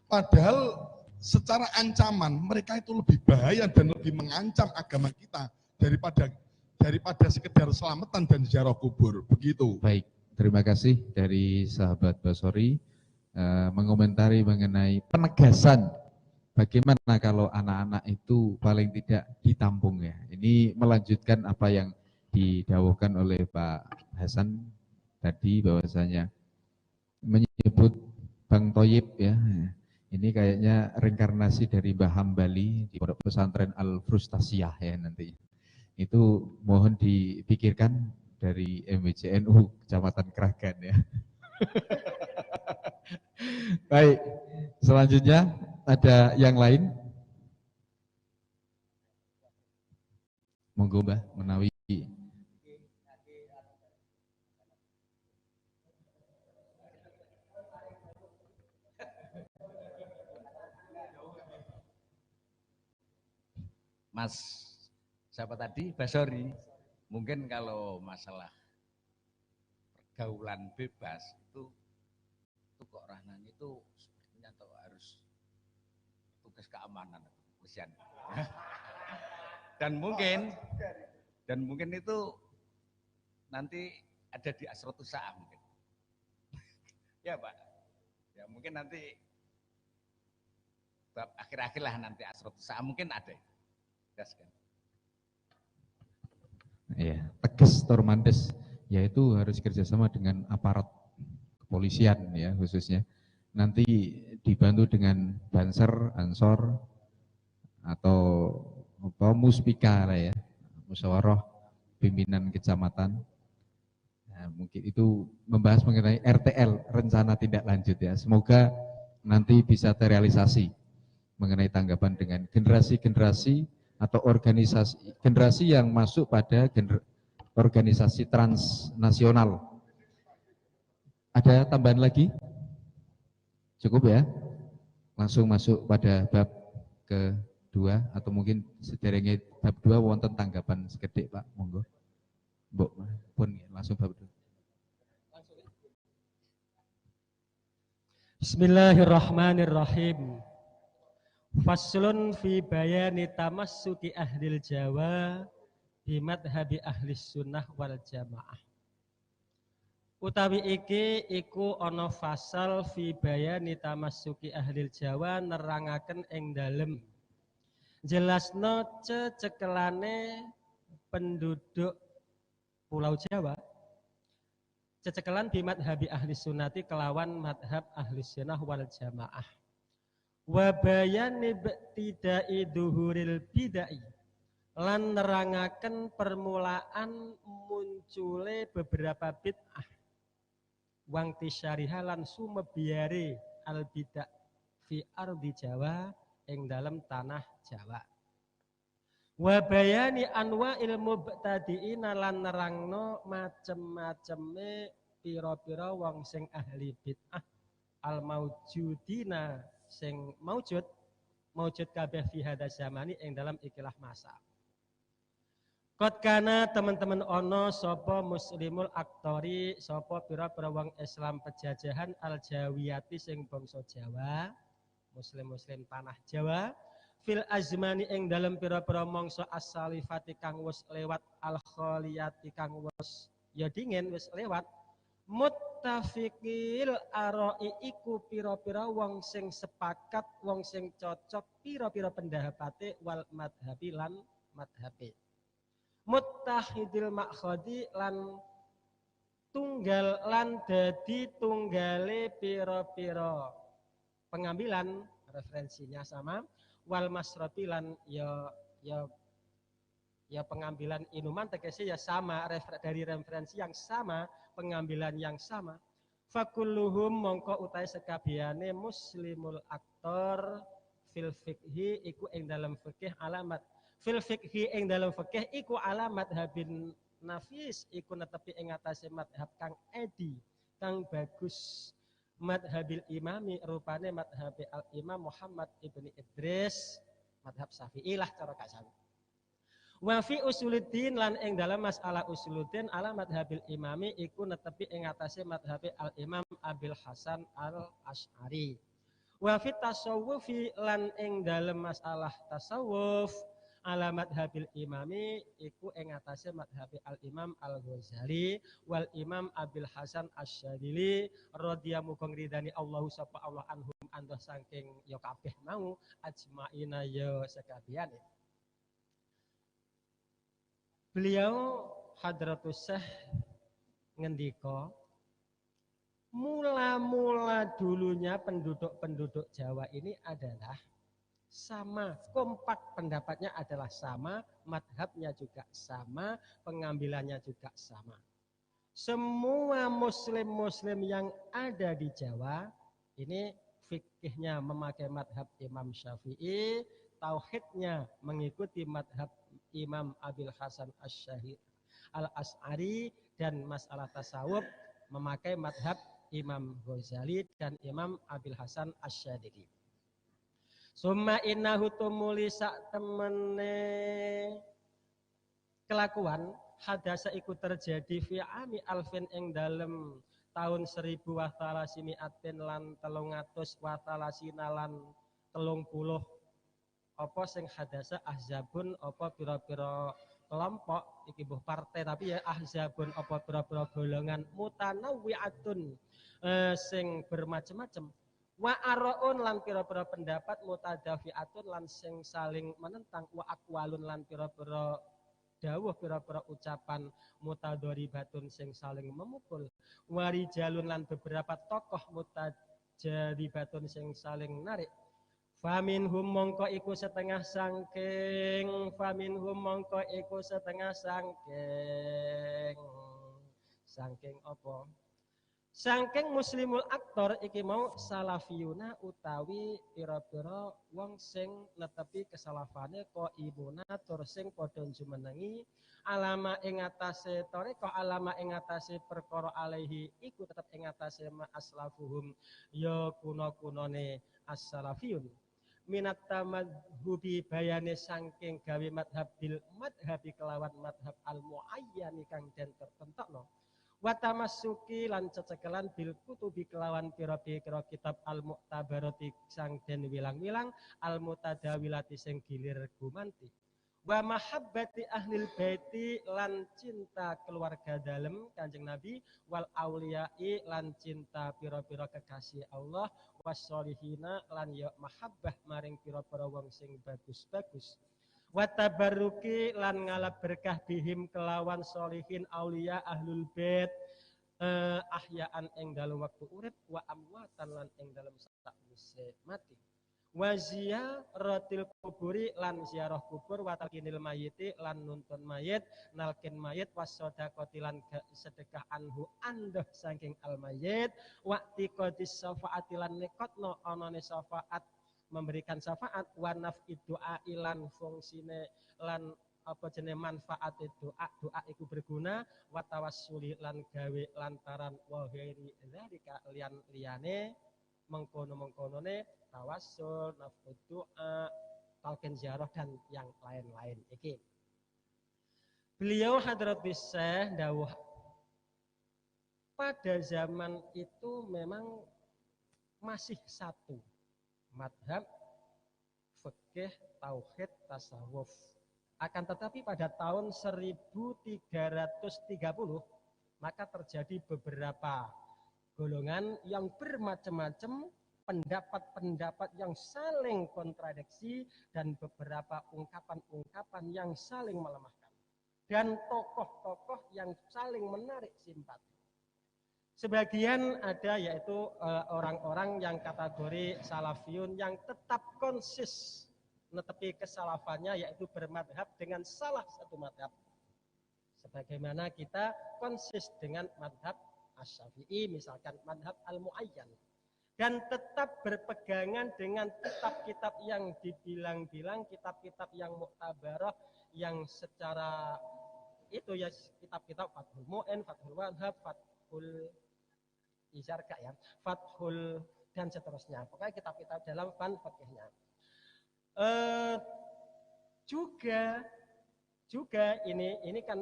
Speaker 4: Padahal secara ancaman mereka itu lebih bahaya dan lebih mengancam agama kita daripada sekedar selamatan dan ziarah kubur. Begitu.
Speaker 2: Baik, terima kasih dari sahabat Basori mengomentari mengenai penegasan bagaimana kalau anak-anak itu paling tidak ditampung ya. Ini melanjutkan apa yang didawuhkan oleh Pak Hasan tadi bahwasanya menyebut Bang Toyib ya. Ini kayaknya reinkarnasi dari Mbah Hambali di Pondok Pesantren Al-Frustasiyah ya nanti. Itu mohon dipikirkan dari MWCNU Kecamatan Kragan ya. Baik, selanjutnya ada yang lain? Monggo Mbah menawi.
Speaker 5: Mas siapa tadi? Basori. Mungkin kalau masalah pergaulan bebas itu kok Rahnan itu sepertinya atau harus tugas keamanan kepolisian. Dan mungkin itu nanti ada di Asrotus Sa'a mungkin. Ya Pak. Ya mungkin nanti bab akhir-akhir lah nanti Asrotus Sa'a mungkin ada. Gaskan.
Speaker 2: Ya, tegas Tormandes, yaitu harus kerjasama dengan aparat kepolisian ya khususnya. Nanti dibantu dengan Banser, Ansor, atau apa Muspika lah ya, musyawarah pimpinan kecamatan. Nah, mungkin itu membahas mengenai RTL, rencana tindak lanjut ya. Semoga nanti bisa terrealisasi mengenai tanggapan dengan generasi-generasi atau organisasi generasi yang masuk pada organisasi transnasional. Ada tambahan lagi? Cukup ya? Langsung masuk pada bab kedua atau mungkin sederenge bab 2 wonten tanggapan sekedhik Pak, monggo. Mbok pun langsung bab 2.
Speaker 1: Bismillahirrahmanirrahim. Faslun fi bayani tamassuki ahlil Jawa bimadhabi ahlis sunnah wal jamaah. Utawi iki iku ana fasal fi bayani tamassuki ahlil Jawa nerangaken ing dalem jelasno cecekelane penduduk Pulau Jawa cecekelan bimadhabi ahlis sunnati kelawan madhab ahlis sunnah wal jamaah. Wa bayani ibtidai duhuril bidai lan nerangaken permulaan muncule beberapa bid'ah wang tisyariha lan sumebiare al bid'ah fi ardi Jawa ing dalam tanah Jawa. Wa bayani anwa'il mubtadi'ina lan nerangno macem-maceme pira-pira wong sing ahli bid'ah al maujudina sing maujud kabeh fi hadza zamani ing dalam ikilah masa. Qad kana teman-teman ono sapa muslimul aktori sapa pira-pira wong Islam pejajahan al jawiyati sing bangsa Jawa, muslim-muslim tanah Jawa fil azmani ing dalam pira-pira mangsa as-salifati kang wis lewat al khaliyati kang wis ya dingin wis lewat muttafiqil arai iku pira-pira wong sing sepakat, wong sing cocok pira-pira pendapate wal madhabi lan madhabe. Muttahidil makhadi lan tunggal lan dadi tunggale pira-pira pengambilan referensinya sama wal masrabi lan ya pengambilan inuman tegese ya sama dari referensi yang sama pengambilan yang sama Fakulluhum mongko utai sekabehane muslimul aktor fil fikhi iku ing dalam fikih alamat fil fikhi ing dalam fikih iku alamat habin nafis iku netepi ing atase madhab kang edi kang bagus madhabil imami rupane madhabe al imam Muhammad ibni Idris madhab Syafi'i lah cara kasar. Wa fi usuluddin lan ing dalam masalah usuluddin ala madhabil imami iku netepi ing atase madhabe al imam Abil Hasan al Asy'ari. Wa fi tasawufi lan ing dalam masalah tasawuf ala madhabil imami iku ing atase madhabe al imam al Ghazali wal imam Abil Hasan Asy'adili radhiyallahu ridani Allahu sapa Allah anhum andah saking ya kabeh mau ajmaina ya sekabehane. Beliau Hadratus Syekh ngendika mula-mula dulunya penduduk Jawa ini adalah sama, kompak pendapatnya adalah sama, madhabnya juga sama, pengambilannya juga sama. Semua muslim-muslim yang ada di Jawa ini fikihnya memakai madhab Imam Syafi'i, tauhidnya mengikuti madhab Imam Abil Hasan Al-Asy'ari dan masalah tasawuf memakai madhab Imam Ghazali dan Imam Abil Hasan Asy'adili. Summa innahu tumuli sak temene kelakuan hadasa iku terjadi fi ami alfin ing dalem tahun 1000 wa talasimiatin lan 300 wa talasina lan 30 apa sing hadasa ahzabun apa pira-pira kelompok iki mbuh partai tapi ya ahzabun apa pira-pira golongan mutanawwi'atun sing bermacam-macam wa araun lan pira-pira pendapat mutadafiatun lan sing saling menentang wa aqwalun lan pira-pira dawuh pira-pira ucapan mutadharibatun sing saling memukul warijalun lan beberapa tokoh mutajaribatun sing saling narik. Faminhum mongko iku setengah sangking sangking apa sangking muslimul aktor iki mau salafiyuna utawi pira-pira wong sing netepi kesalafane ko ibuna tur sing padha jumenengi alama ing atase toreko alama ing atase perkara alaihi iku tetep ing atase ma aslafuhum ya kuna-kunane as-salafiyun minat tamadhubi bayane sangking gawe madhabil madhabi kelawan madhab al-muayyani kang den tertentokno wa tamassuki lan cecekelan bil kutubi kelawan pira-pira kitab al-mu'tabarati sang den wilang-wilang al-mutadawilati sing gilir gumanti wa mahabbati ahlil baiti lan cinta keluarga dalem Kanjeng Nabi wal auliyai lan cinta pira-pira kekasih Allah wassolihina lan ya mahabbah maring pira-pira wong sing bagus-bagus wa tabarruki lan ngalap berkah bihim kelawan solihin aulia ahlul bait ahyaan ing dalem waktu urip wa amwatan lan ing dalem sakwise mati wa ziyaratil kuburi lan ziarah kubur wa talqinil mayiti lan nuntun mayit nalkin mayit wasodaqati lan sedekah anhu andah saking al mayit wa tiqadis syafaati lan nekotno anane syafaat memberikan syafaat wa naf'i doa ilan fungsine lan apa jenenge manfaat doa iku berguna wa tawassuli lan gawe lantaran wa ghairi dzalika liyane mengkono-mengkonone tawassul, nafsu doa, talqin ziarah dan yang lain-lain. Iki. Beliau Hadratus Syekh dawuh pada zaman itu memang masih satu madhab fikih, tauhid, tasawuf. Akan tetapi pada tahun 1330 maka terjadi beberapa golongan yang bermacam-macam pendapat-pendapat yang saling kontradiksi dan beberapa ungkapan-ungkapan yang saling melemahkan dan tokoh-tokoh yang saling menarik simpati. Sebagian ada yaitu orang-orang yang kategori salafiyun yang tetap konsis netepi kesalafannya yaitu bermadhab dengan salah satu madhab. Sebagaimana kita konsis dengan madhab Asy-Syafi'i misalkan madhab al-muayyan, dan tetap berpegangan dengan kitab-kitab yang dibilang-bilang kitab-kitab yang muktabarah, yang secara itu ya kitab-kitab Fathul Mu'in, Fathul Wahhab, Fathul Izarka ya, Fathul dan seterusnya. Pokoknya kitab-kitab dalam fan fikihnya. Juga ini kan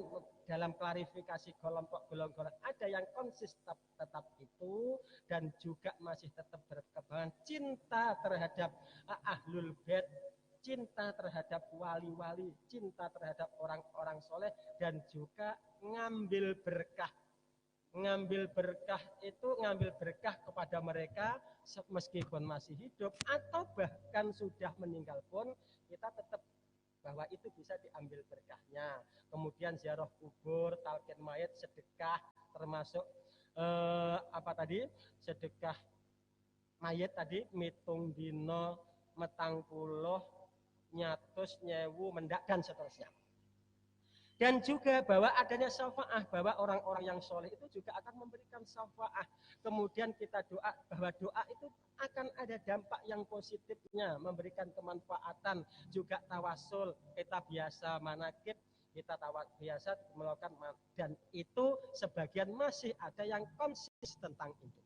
Speaker 1: dalam klarifikasi kelompok golongan ada yang konsisten tetap itu, dan juga masih tetap berkembang cinta terhadap ahlul bait, cinta terhadap wali-wali, cinta terhadap orang-orang soleh, dan juga ngambil berkah itu ngambil berkah kepada mereka meskipun masih hidup atau bahkan sudah meninggal pun kita tetap bahwa itu bisa diambil berkahnya. Kemudian ziarah kubur, talqin mayit, sedekah, termasuk sedekah mayit tadi, mitung dino, metang puluh, nyatus, nyewu, mendak, dan seterusnya. Dan juga bahwa adanya syafaah, bahwa orang-orang yang soleh itu juga akan memberikan syafaah. Kemudian kita doa bahwa doa itu akan ada dampak yang positifnya, memberikan kemanfaatan. Juga tawasul, kita biasa manakib, kita biasa melakukan, dan itu sebagian masih ada yang konsisten tentang itu.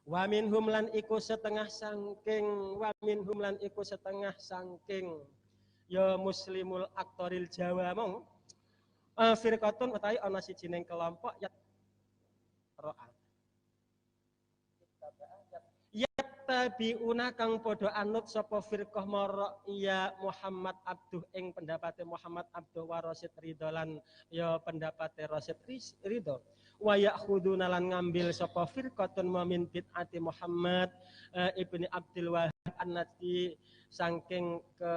Speaker 1: Wa minhum lan iku setengah sangking ya muslimul aktoril Jawa mong firqatun utawi ana sijining kelompok ya ro'a yattabiuna kang padha anut sapa firqah mara ya Muhammad Abduh ing pendapate Muhammad Abduh wa Rasyid Ridho lan ya pendapate Rasyid Ridho, wa ya'khuduna lan ngambil sapa firqatun min bid'ati Muhammad ibni Abdul Wahhab an-Najdi saking ke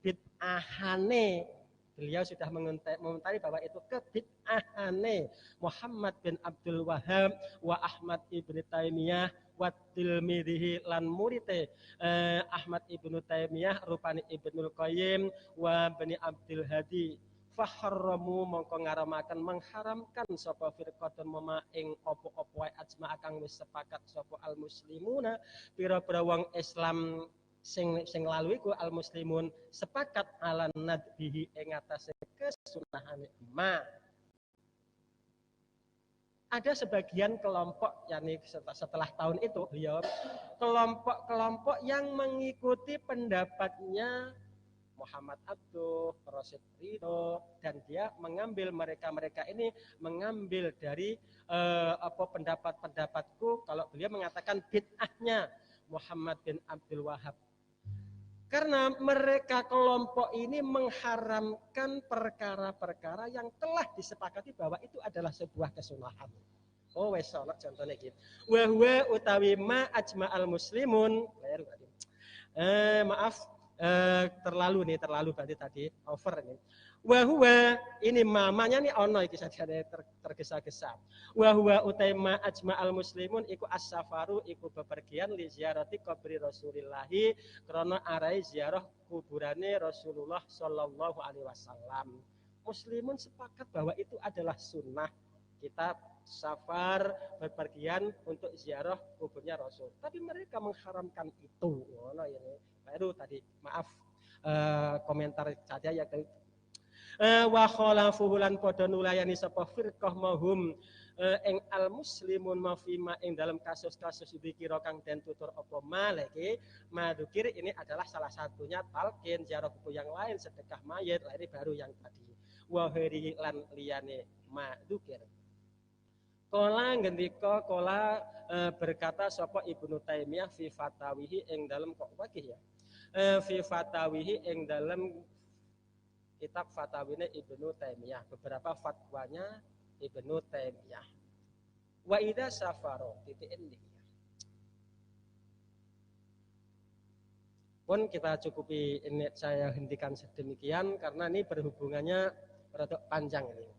Speaker 1: bid'ahane. Beliau sudah mengomentari bahwa itu kebid'ahane Muhammad bin Abdul Wahhab wa Ahmad ibn Taimiyah wa tilmidhihi lan murite Ahmad ibn Taimiyah rupani Ibnul Qayyim wa Bani Abdul Hadi. Faharramu mongko ngaramaken mengharamkan sapa firqatun mama ing opo-opo wae ajma kang wis sepakat sapa al muslimuna pira-pira wong Islam sing lalu iku al muslimun sepakat ala nadbihi ing atase kesunahane ma. Ada sebagian kelompok yakni setelah tahun itu beliau kelompok-kelompok yang mengikuti pendapatnya Muhammad Abduh, Rasyid Ridho, dan dia mengambil mereka ini mengambil dari pendapat-pendapatku, kalau beliau mengatakan bid'ahnya Muhammad bin Abdul Wahhab. Karena mereka kelompok ini mengharamkan perkara-perkara yang telah disepakati bahwa itu adalah sebuah kesunahan. Oh wes ana contohnya gitu. Wa huwa utawi ma ajma'al muslimun. Terlalu berarti tadi over ini. Wa huwa ini mamanya nih ono iki sajane tergesa-gesa. Wa huwa utaima ajma'al muslimun iku as-safaru iku bepergian li ziarati qabri Rasulillahi krana arai ziarah kuburane Rasulullah sallallahu alaihi wasallam. Muslimun sepakat bahwa itu adalah sunnah. Kita safar bepergian untuk ziarah kuburnya Rasul. Tapi mereka mengharamkan itu. Ngono ini. Baru tadi maaf komentar saja ya wa khalafuhu lan padha nulayani sapa firqah mahum ing al muslimun mafima ing dalam kasus-kasus dikira kang den tutur apa maleke madukir ini adalah salah satunya talqin ziarah kubur yang lain sedekah mayit ini baru yang tadi wa heri lan liyane madukir kola ngendika berkata sapa Ibnu Taimiyah fi fatawihi ing dalam kok wakih ya fi fatawihi ing dalam kitab fatawine Ibnu Taimiyah, beberapa fatwanya Ibnu Taimiyah. Wa idza safaro titik. Pun kita cukupi ini saya hentikan sedemikian karena ini berhubungannya rada panjang ini.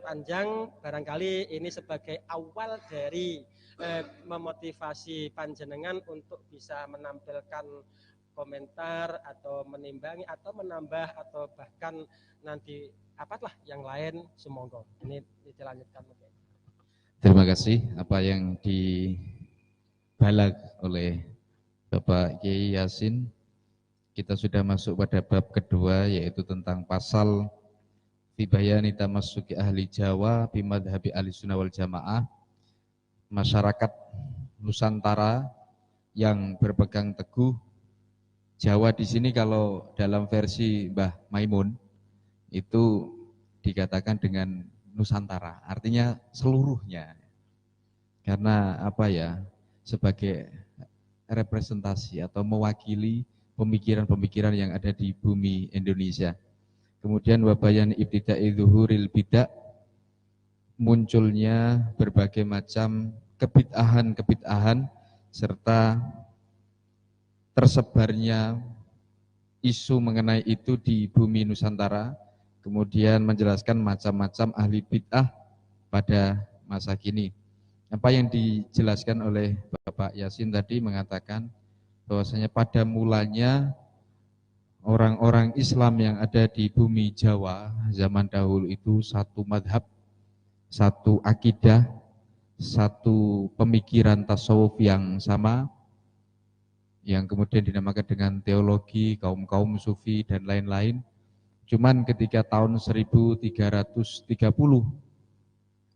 Speaker 1: Panjang barangkali ini sebagai awal dari memotivasi panjenengan untuk bisa menampilkan komentar atau menimbangi atau menambah atau bahkan nanti apalah yang lain semoga ini dilanjutkan mungkin.
Speaker 2: Terima kasih apa yang dibalag oleh Bapak Kiai Yasin. Kita sudah masuk pada bab kedua, yaitu tentang pasal fi bayani tamassuki ahli Jawa bi madhhabi ahli sunnah wal jamaah, masyarakat Nusantara yang berpegang teguh Jawa. Di sini kalau dalam versi Mbah Maimun itu dikatakan dengan Nusantara, artinya seluruhnya. Karena apa ya, sebagai representasi atau mewakili pemikiran-pemikiran yang ada di bumi Indonesia. Kemudian wabayan ibtida'i zuhuril bid'ah, munculnya berbagai macam kebid'ahan serta tersebarnya isu mengenai itu di bumi Nusantara. Kemudian menjelaskan macam-macam ahli bid'ah pada masa kini. Apa yang dijelaskan oleh Bapak Yasin tadi mengatakan bahwasanya pada mulanya orang-orang Islam yang ada di bumi Jawa zaman dahulu itu satu madhab, satu akidah, satu pemikiran tasawuf yang sama, yang kemudian dinamakan dengan teologi, kaum-kaum sufi dan lain-lain. Cuman ketika tahun 1330,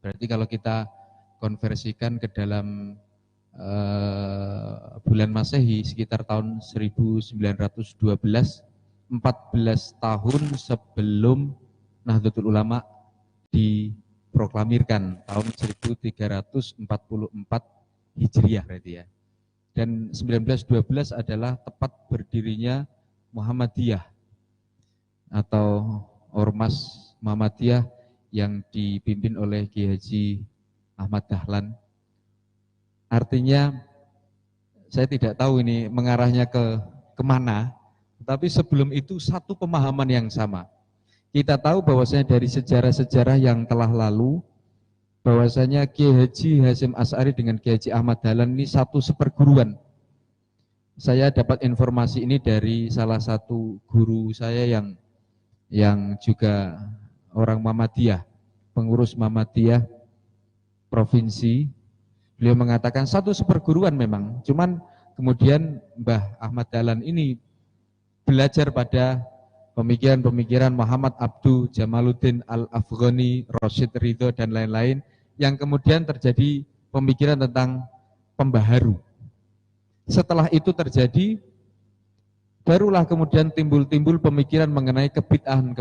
Speaker 2: berarti kalau kita konversikan ke dalam bulan Masehi sekitar tahun 1912, 14 tahun sebelum Nahdlatul Ulama diproklamirkan tahun 1344 Hijriah berarti ya. Dan 1912 adalah tepat berdirinya Muhammadiyah atau Ormas Muhammadiyah yang dipimpin oleh Kiai Haji Ahmad Dahlan. Artinya saya tidak tahu ini mengarahnya kemana, tapi sebelum itu satu pemahaman yang sama. Kita tahu bahwasanya dari sejarah-sejarah yang telah lalu, bahwasanya Kiai Haji Hasyim Asy'ari dengan Kiai Haji Ahmad Dahlan ini satu seperguruan. Saya dapat informasi ini dari salah satu guru saya yang juga orang Muhammadiyah, pengurus Muhammadiyah provinsi. Beliau mengatakan satu seperguruan memang, cuman kemudian Mbah Ahmad Dahlan ini belajar pada pemikiran-pemikiran Muhammad Abdu, Jamaluddin Al-Afghani, Rashid Ridho dan lain-lain, yang kemudian terjadi pemikiran tentang pembaharu. Setelah itu terjadi, barulah kemudian timbul pemikiran mengenai kebid'ahan.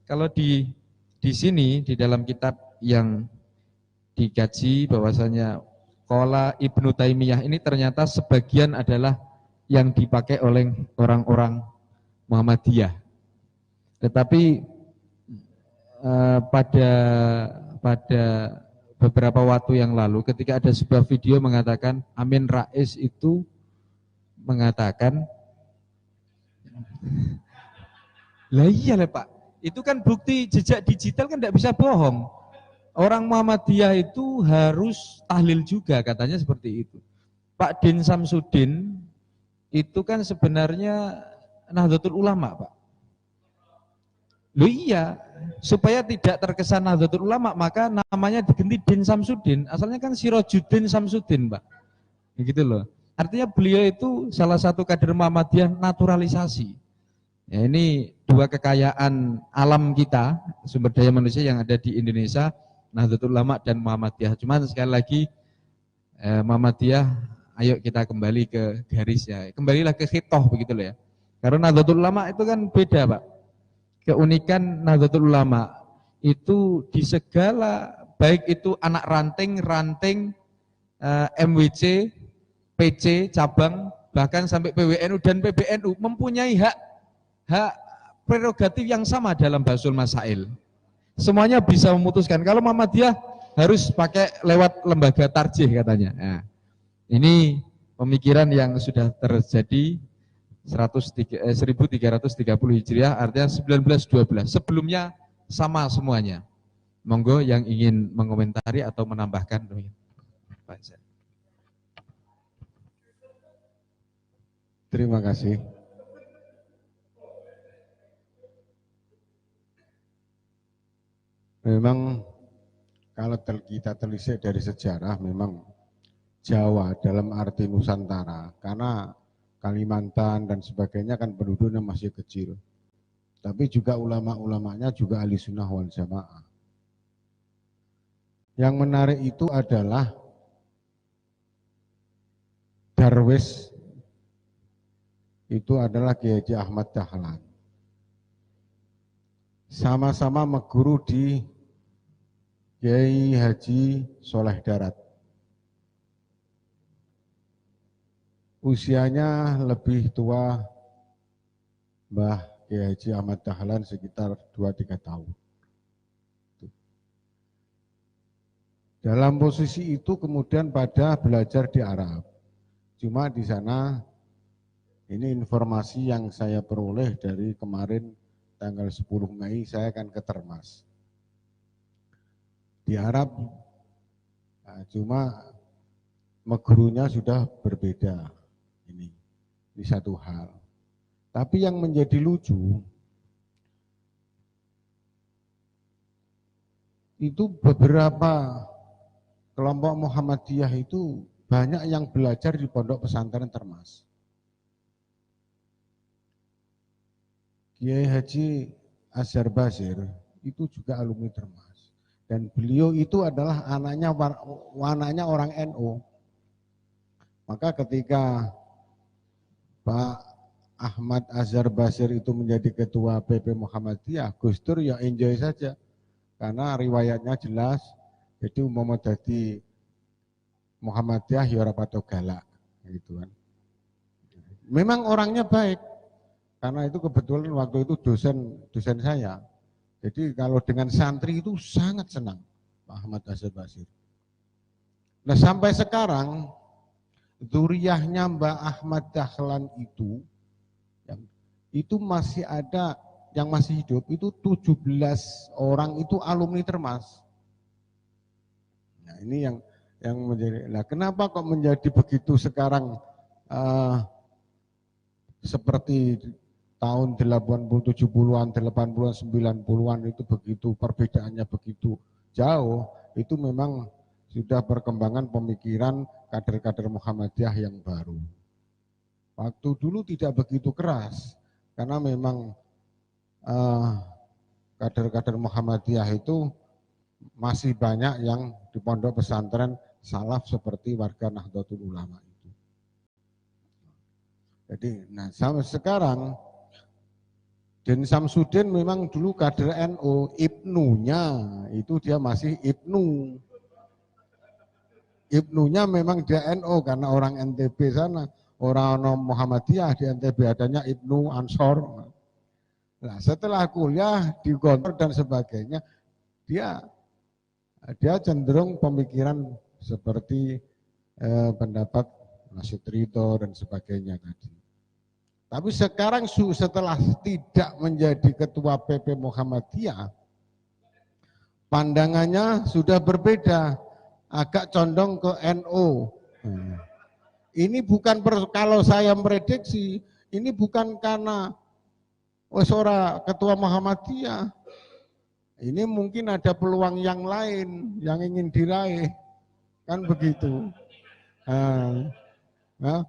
Speaker 2: Kalau di sini di dalam kitab yang dikaji bahwasanya qala Ibnu Taimiyah ini ternyata sebagian adalah yang dipakai oleh orang-orang Muhammadiyah. Tetapi pada beberapa waktu yang lalu ketika ada sebuah video mengatakan Amin Rais itu mengatakan, lah iya lah Pak, itu kan bukti jejak digital kan tidak bisa bohong. Orang Muhammadiyah itu harus tahlil juga, katanya seperti itu. Pak Din Samsudin itu kan sebenarnya Nahdlatul Ulama, Pak. Loh iya, supaya tidak terkesan Nahdlatul Ulama, maka namanya diganti Din Samsudin. Asalnya kan Sirojuddin Samsudin, Pak. Begitu loh. Artinya beliau itu salah satu kader Muhammadiyah naturalisasi. Ya, ini dua kekayaan alam kita, sumber daya manusia yang ada di Indonesia, Nahdlatul Ulama dan Muhammadiyah. Cuman sekali lagi Muhammadiyah, ayo kita kembali ke garis ya. Kembalilah ke khitoh begitu loh ya. Karena Nahdlatul Ulama itu kan beda, Pak. Keunikan Nahdlatul Ulama itu di segala, baik itu anak ranting, MWC, PC, cabang, bahkan sampai PWNU dan PBNU mempunyai hak prerogatif yang sama dalam Basul Masail. Semuanya bisa memutuskan. Kalau Muhammadiyah harus pakai lewat lembaga tarjih katanya. Nah, ini pemikiran yang sudah terjadi 1330 Hijriah, artinya 1912. Sebelumnya sama semuanya. Monggo yang ingin mengomentari atau menambahkan.
Speaker 3: Terima kasih. Memang kalau kita telisik dari sejarah memang Jawa dalam arti Nusantara, karena Kalimantan dan sebagainya kan penduduknya masih kecil. Tapi juga ulama-ulamanya juga ahli sunnah wal jamaah. Yang menarik itu adalah Darwis itu adalah Kiai Haji Ahmad Dahlan. Sama-sama meguru di Kiai Haji Soleh Darat. Usianya lebih tua Mbah Kiai Haji Ahmad Dahlan sekitar 2-3 tahun. Dalam posisi itu kemudian pada belajar di Arab. Cuma di sana, ini informasi yang saya peroleh dari kemarin tanggal 10 Mei saya akan ke Termas. Di Arab, nah, cuma megurunya sudah berbeda. Ini satu hal. Tapi yang menjadi lucu, itu beberapa kelompok Muhammadiyah itu banyak yang belajar di pondok pesantren Termas. Kiai Haji Azhar Basir itu juga alumni Termas. Dan beliau itu adalah anaknya orang NU. Maka ketika Pak Ahmad Azhar Basir itu menjadi ketua PP Muhammadiyah, Gus Dur ya enjoy saja. Karena riwayatnya jelas, jadi umpama dadi Muhammadiyah ya ora patok galak gitu kan. Memang orangnya baik. Karena itu kebetulan waktu itu dosen saya. Jadi kalau dengan santri itu sangat senang Pak Ahmad Azhar Basir. Nah sampai sekarang dzuriyahnya Mbak Ahmad Dahlan itu masih ada yang masih hidup, itu 17 orang itu alumni Termas. Nah ini yang menjadi, nah kenapa kok menjadi begitu sekarang seperti tahun 70-an, 80-an, 90-an itu begitu perbedaannya begitu jauh, itu memang sudah perkembangan pemikiran kader-kader Muhammadiyah yang baru. Waktu dulu tidak begitu keras, karena memang kader-kader Muhammadiyah itu masih banyak yang di pondok pesantren salaf seperti warga Nahdlatul Ulama itu. Jadi, nah sampai sekarang Den Samsudin memang dulu kader NU, Ibnunya itu dia masih Ibnu. Ibnunya memang dia NU karena orang NTB sana, orang Muhammadiyah di NTB adanya Ibnu Ansor. Nah, setelah kuliah di Gontor dan sebagainya, dia cenderung pemikiran seperti pendapat Nasid Ridho dan sebagainya tadi. Tapi sekarang setelah tidak menjadi ketua PP Muhammadiyah, pandangannya sudah berbeda, agak condong ke NU. Ini bukan kalau saya prediksi, ini bukan karena ora ketua Muhammadiyah. Ini mungkin ada peluang yang lain yang ingin diraih, kan begitu. Nah,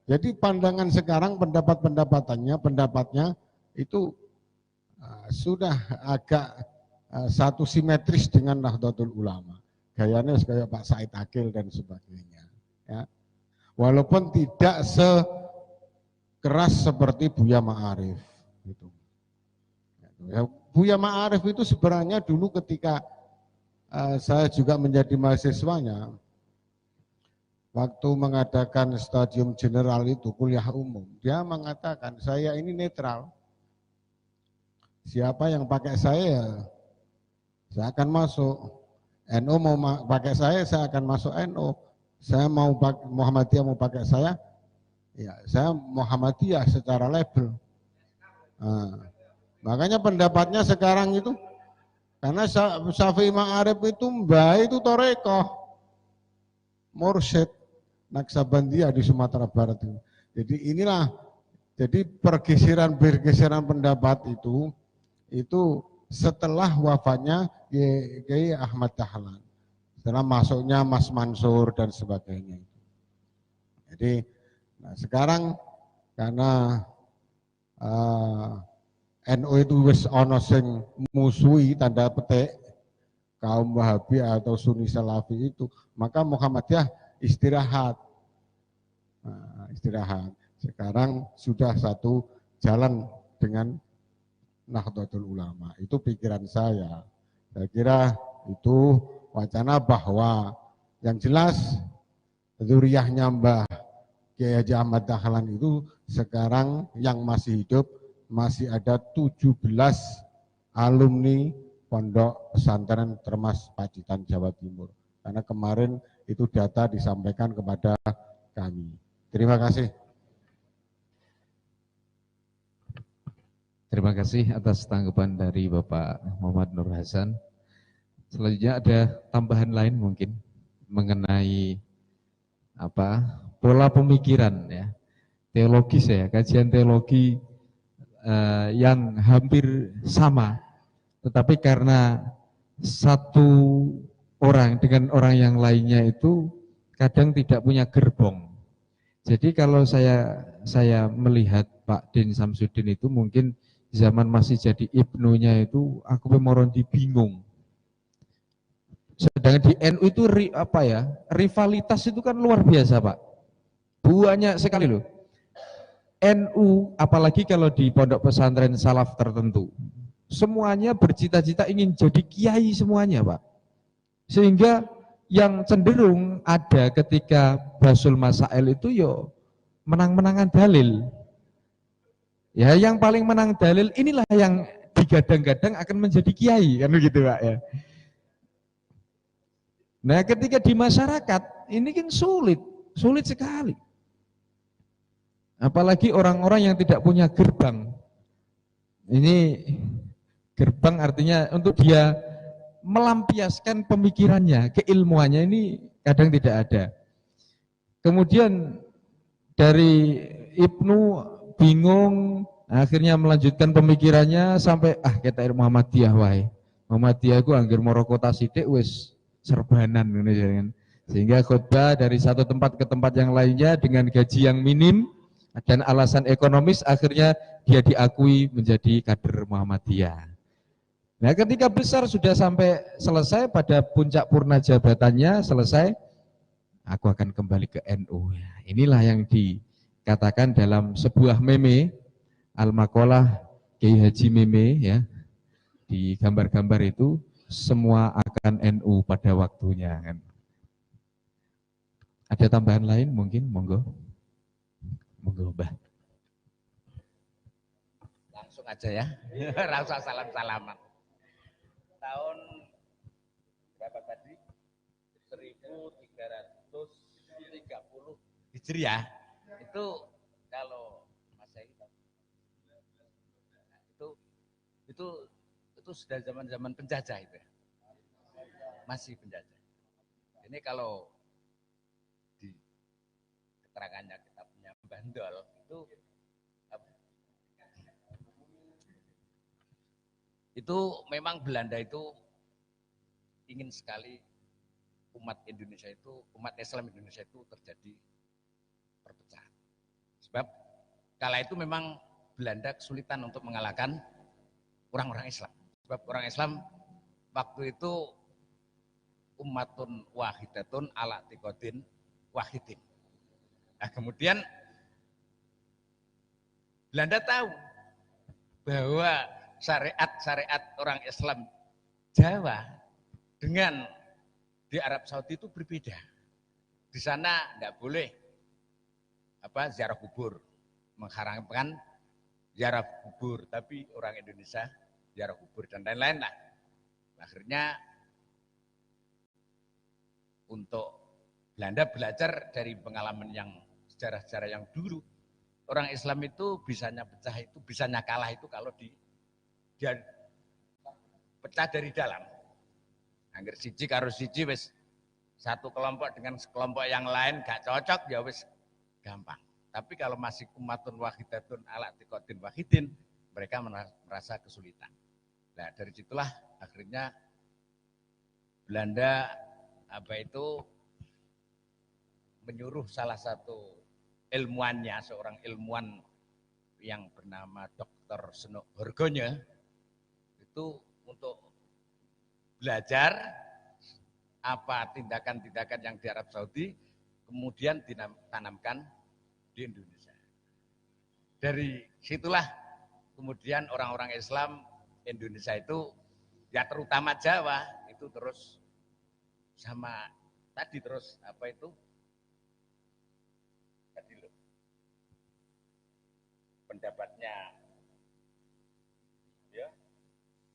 Speaker 3: jadi pandangan sekarang pendapatnya itu sudah agak satu simetris dengan Nahdlatul Ulama. Gayanya kayak Pak Said Akil dan sebagainya. Ya. Walaupun tidak sekeras seperti Buya Ma'arif. Gitu. Ya, Buya Ma'arif itu sebenarnya dulu ketika saya juga menjadi mahasiswanya, waktu mengadakan stadium general itu kuliah umum, dia mengatakan saya ini netral. Siapa yang pakai saya akan masuk. NU mau pakai saya akan masuk NU. Saya mau Muhammadiyah mau pakai saya, ya saya Muhammadiyah secara label. Nah, makanya pendapatnya sekarang itu, karena Syafi'i Ma'arif itu mbak itu Torekoh, Mursyid, Naksabandiyah di Sumatera Barat itu. Jadi inilah, jadi pergeseran pendapat itu setelah wafatnya Kiai Ahmad Dahlan, setelah masuknya Mas Mansur dan sebagainya. Jadi nah sekarang karena NU itu wis ono sing musuhi tanda petik kaum Wahabi atau Sunni Salafi itu, maka Muhammadiyah istirahat. Nah, istirahat. Sekarang sudah satu jalan dengan Nahdlatul Ulama. Itu pikiran saya. Saya kira itu wacana bahwa yang jelas zuriyahnya Mbah Kiai Haji Ahmad Dahlan itu sekarang yang masih hidup masih ada 17 alumni Pondok Pesantren Termas Pacitan Jawa Timur. Karena kemarin itu data disampaikan kepada kami. Terima kasih.
Speaker 2: Terima kasih atas tanggapan dari Bapak Muhammad Nur Hasan. Selanjutnya ada tambahan lain mungkin mengenai pola pemikiran ya, teologis ya, kajian teologi yang hampir sama, tetapi karena satu orang dengan orang yang lainnya itu kadang tidak punya gerbong. Jadi kalau saya melihat Pak Din Samsudin itu mungkin zaman masih jadi ibnunya itu aku memoron bingung. Sedangkan di NU itu rivalitas itu kan luar biasa Pak. Banyak sekali loh. NU apalagi kalau di pondok pesantren salaf tertentu. Semuanya bercita-cita ingin jadi kiai semuanya Pak. Sehingga yang cenderung ada ketika Basul Masail itu menang-menangan dalil. Ya, yang paling menang dalil inilah yang digadang-gadang akan menjadi kiai, kan begitu Pak ya. Nah, ketika di masyarakat ini kan sulit sekali. Apalagi orang-orang yang tidak punya gerbang. Ini gerbang artinya untuk dia melampiaskan pemikirannya, keilmuannya ini kadang tidak ada. Kemudian dari Ibnu bingung, akhirnya melanjutkan pemikirannya sampai kita Muhammadiyah wae. Muhammadiyah ku anggere moro kota sithik wis serbanan ngono ya kan. Sehingga khutbah dari satu tempat ke tempat yang lainnya dengan gaji yang minim dan alasan ekonomis akhirnya dia diakui menjadi kader Muhammadiyah. Nah, ketika besar sudah sampai selesai pada puncak purna jabatannya selesai, aku akan kembali ke NU. Inilah yang dikatakan dalam sebuah meme Al-Maqalah Kiai Haji Meme ya. Di gambar-gambar itu semua akan NU pada waktunya kan. Ada tambahan lain mungkin? Monggo. Monggo, Mbah.
Speaker 5: Langsung aja ya. Langsung salam-salaman. Tahun berapa tadi? 1330 Hijriah. Itu kalau Masehi itu sudah zaman-zaman penjajah itu ya. Masih penjajah. Ini kalau di keterangannya kita punya Bandol itu memang Belanda itu ingin sekali umat Islam Indonesia itu terjadi perpecahan. Sebab kala itu memang Belanda kesulitan untuk mengalahkan orang-orang Islam. Sebab orang Islam waktu itu ummatun wahidatun ala tiqodin wahidin. Nah, kemudian Belanda tahu bahwa syariat orang Islam Jawa dengan di Arab Saudi itu berbeda. Di sana tidak boleh ziarah kubur, mengharamkan ziarah kubur, tapi orang Indonesia ziarah kubur dan lain-lain lah. Akhirnya untuk Belanda belajar dari pengalaman yang sejarah-sejarah yang dulu, orang Islam itu bisanya pecah itu, bisanya kalah itu kalau dia pecah dari dalam. Angger siji karo siji wis satu kelompok dengan kelompok yang lain gak cocok ya wis gampang. Tapi kalau masih umatun wahidatun ala tiqotin wahidin, mereka merasa kesulitan. Nah, dari situlah akhirnya Belanda menyuruh salah satu ilmuannya, seorang ilmuwan yang bernama Dr. Seno Horgonya, itu untuk belajar apa tindakan-tindakan yang di Arab Saudi, kemudian ditanamkan di Indonesia. Dari situlah kemudian orang-orang Islam Indonesia itu, ya terutama Jawa, itu terus sama tadi terus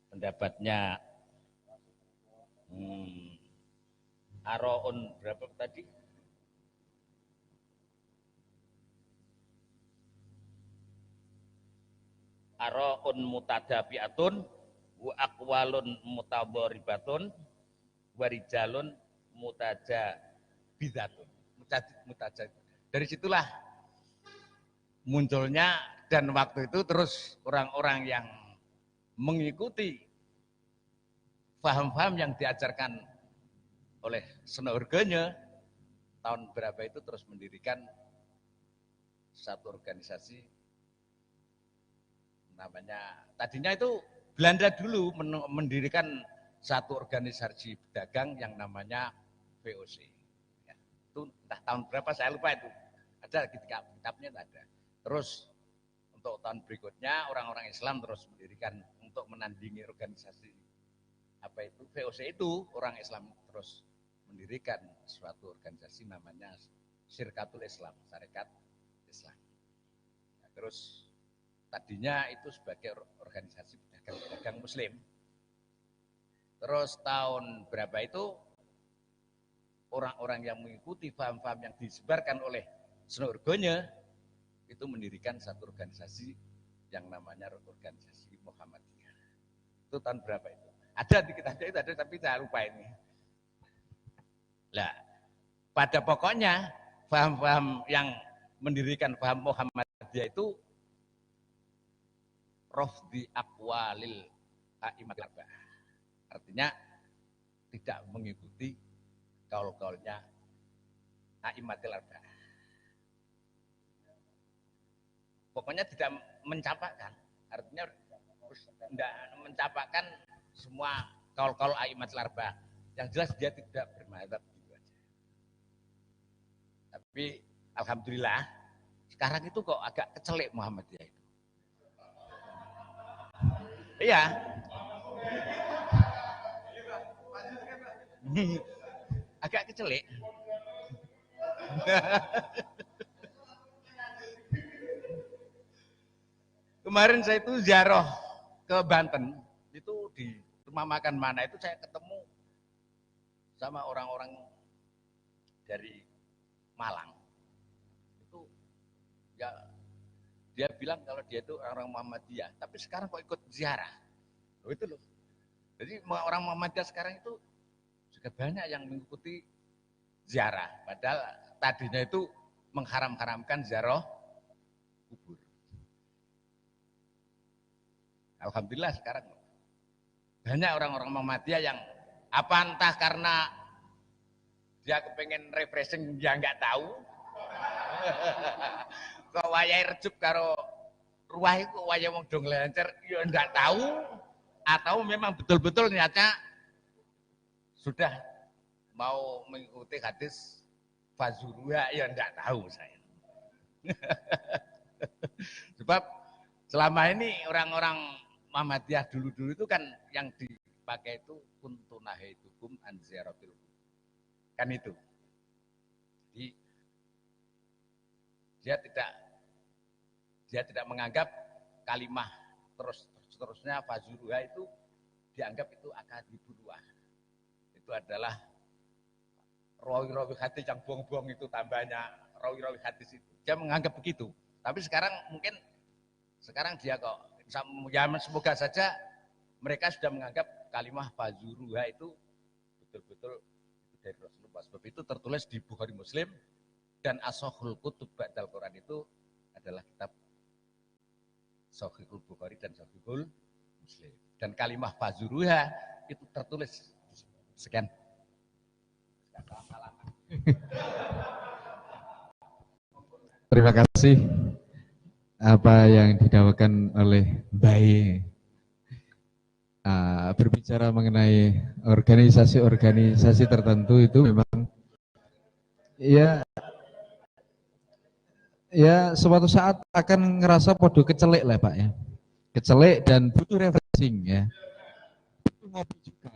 Speaker 5: pendapatnya Aroun berapa tadi? Aroun mutadabiatun wa aqwalun mutadharibatun wa rijalun mutajabidatun. Dari situlah munculnya, dan waktu itu terus orang-orang yang mengikuti paham-paham yang diajarkan oleh Seno Horgonya tahun berapa itu terus mendirikan satu organisasi namanya, tadinya itu Belanda dulu mendirikan satu organisasi pedagang yang namanya VOC. Ya, itu entah tahun berapa saya lupa itu. Ada kitabnya ada. Terus untuk tahun berikutnya orang-orang Islam terus mendirikan untuk menandingi organisasi VOC itu, orang Islam terus mendirikan suatu organisasi namanya Syirkatul Islam, Syarikat Islam. Nah, terus tadinya itu sebagai organisasi pedagang Muslim. Terus tahun berapa itu orang-orang yang mengikuti paham-paham yang disebarkan oleh Seno Horgonya itu mendirikan satu organisasi yang namanya organisasi Muhammadiyah. Itu tahun berapa itu? Ada di kitabnya itu ada, tapi saya lupa ini. Nah, pada pokoknya paham-paham yang mendirikan paham Muhammadiyah itu rafdi aqwalil a'immatil arba'ah. Artinya tidak mengikuti kaul-kaulnya a'immatil arba'ah. Pokoknya tidak mencapakan, artinya tidak mencapakan semua kaul-kaul a'immatil arba'ah. Yang jelas dia tidak bermadzhab gitu aja. Tapi alhamdulillah sekarang itu kok agak kecelek Muhammadiyah itu. Iya. Agak kecelek. Kemarin saya itu ziarah ke Banten, itu di rumah makan mana itu saya ketemu sama orang-orang dari Malang. Itu ya dia bilang kalau dia itu orang Muhammadiyah, tapi sekarang kok ikut ziarah. Loh itu loh. Jadi orang Muhammadiyah sekarang itu juga banyak yang mengikuti ziarah, padahal tadinya itu mengharam-haramkan ziarah kubur. Alhamdulillah sekarang banyak orang-orang Muhammadiyah yang entah karena dia kepengen refreshing dia nggak tahu, kok wayahe rejup karo ruah itu wayah wong dong lancar ya nggak tahu, atau memang betul-betul niatnya sudah mau mengikuti hadis fazuruha ya nggak tahu saya. Sebab selama ini orang-orang Muhammadiyah dulu-dulu itu kan yang dipakai itu kuntunahaitukum an ziyaratil kan itu. Jadi dia tidak menganggap kalimah terusnya fazuruha itu dianggap itu akadibullah. Itu adalah rawi-rawi hadis yang buang-buang itu tambahnya rawi-rawi hadis itu. Dia menganggap begitu. Tapi sekarang dia kok ya semoga saja mereka sudah menganggap kalimah fazuruha itu betul-betul itu dari Rasulullah. Sebab itu tertulis di Bukhari Muslim, dan as-sahihul kutub ba'dal Quran itu adalah kitab Sahihul Bukhari dan Sahihul muslim. Dan kalimah fazuruha itu tertulis sekian.
Speaker 2: Terima kasih apa yang didakwakan oleh Bayi. Berbicara mengenai organisasi-organisasi tertentu itu memang ya suatu saat akan ngerasa podo kecelek lah Pak ya, kecelek dan butuh refreshing ya, butuh ngopi juga.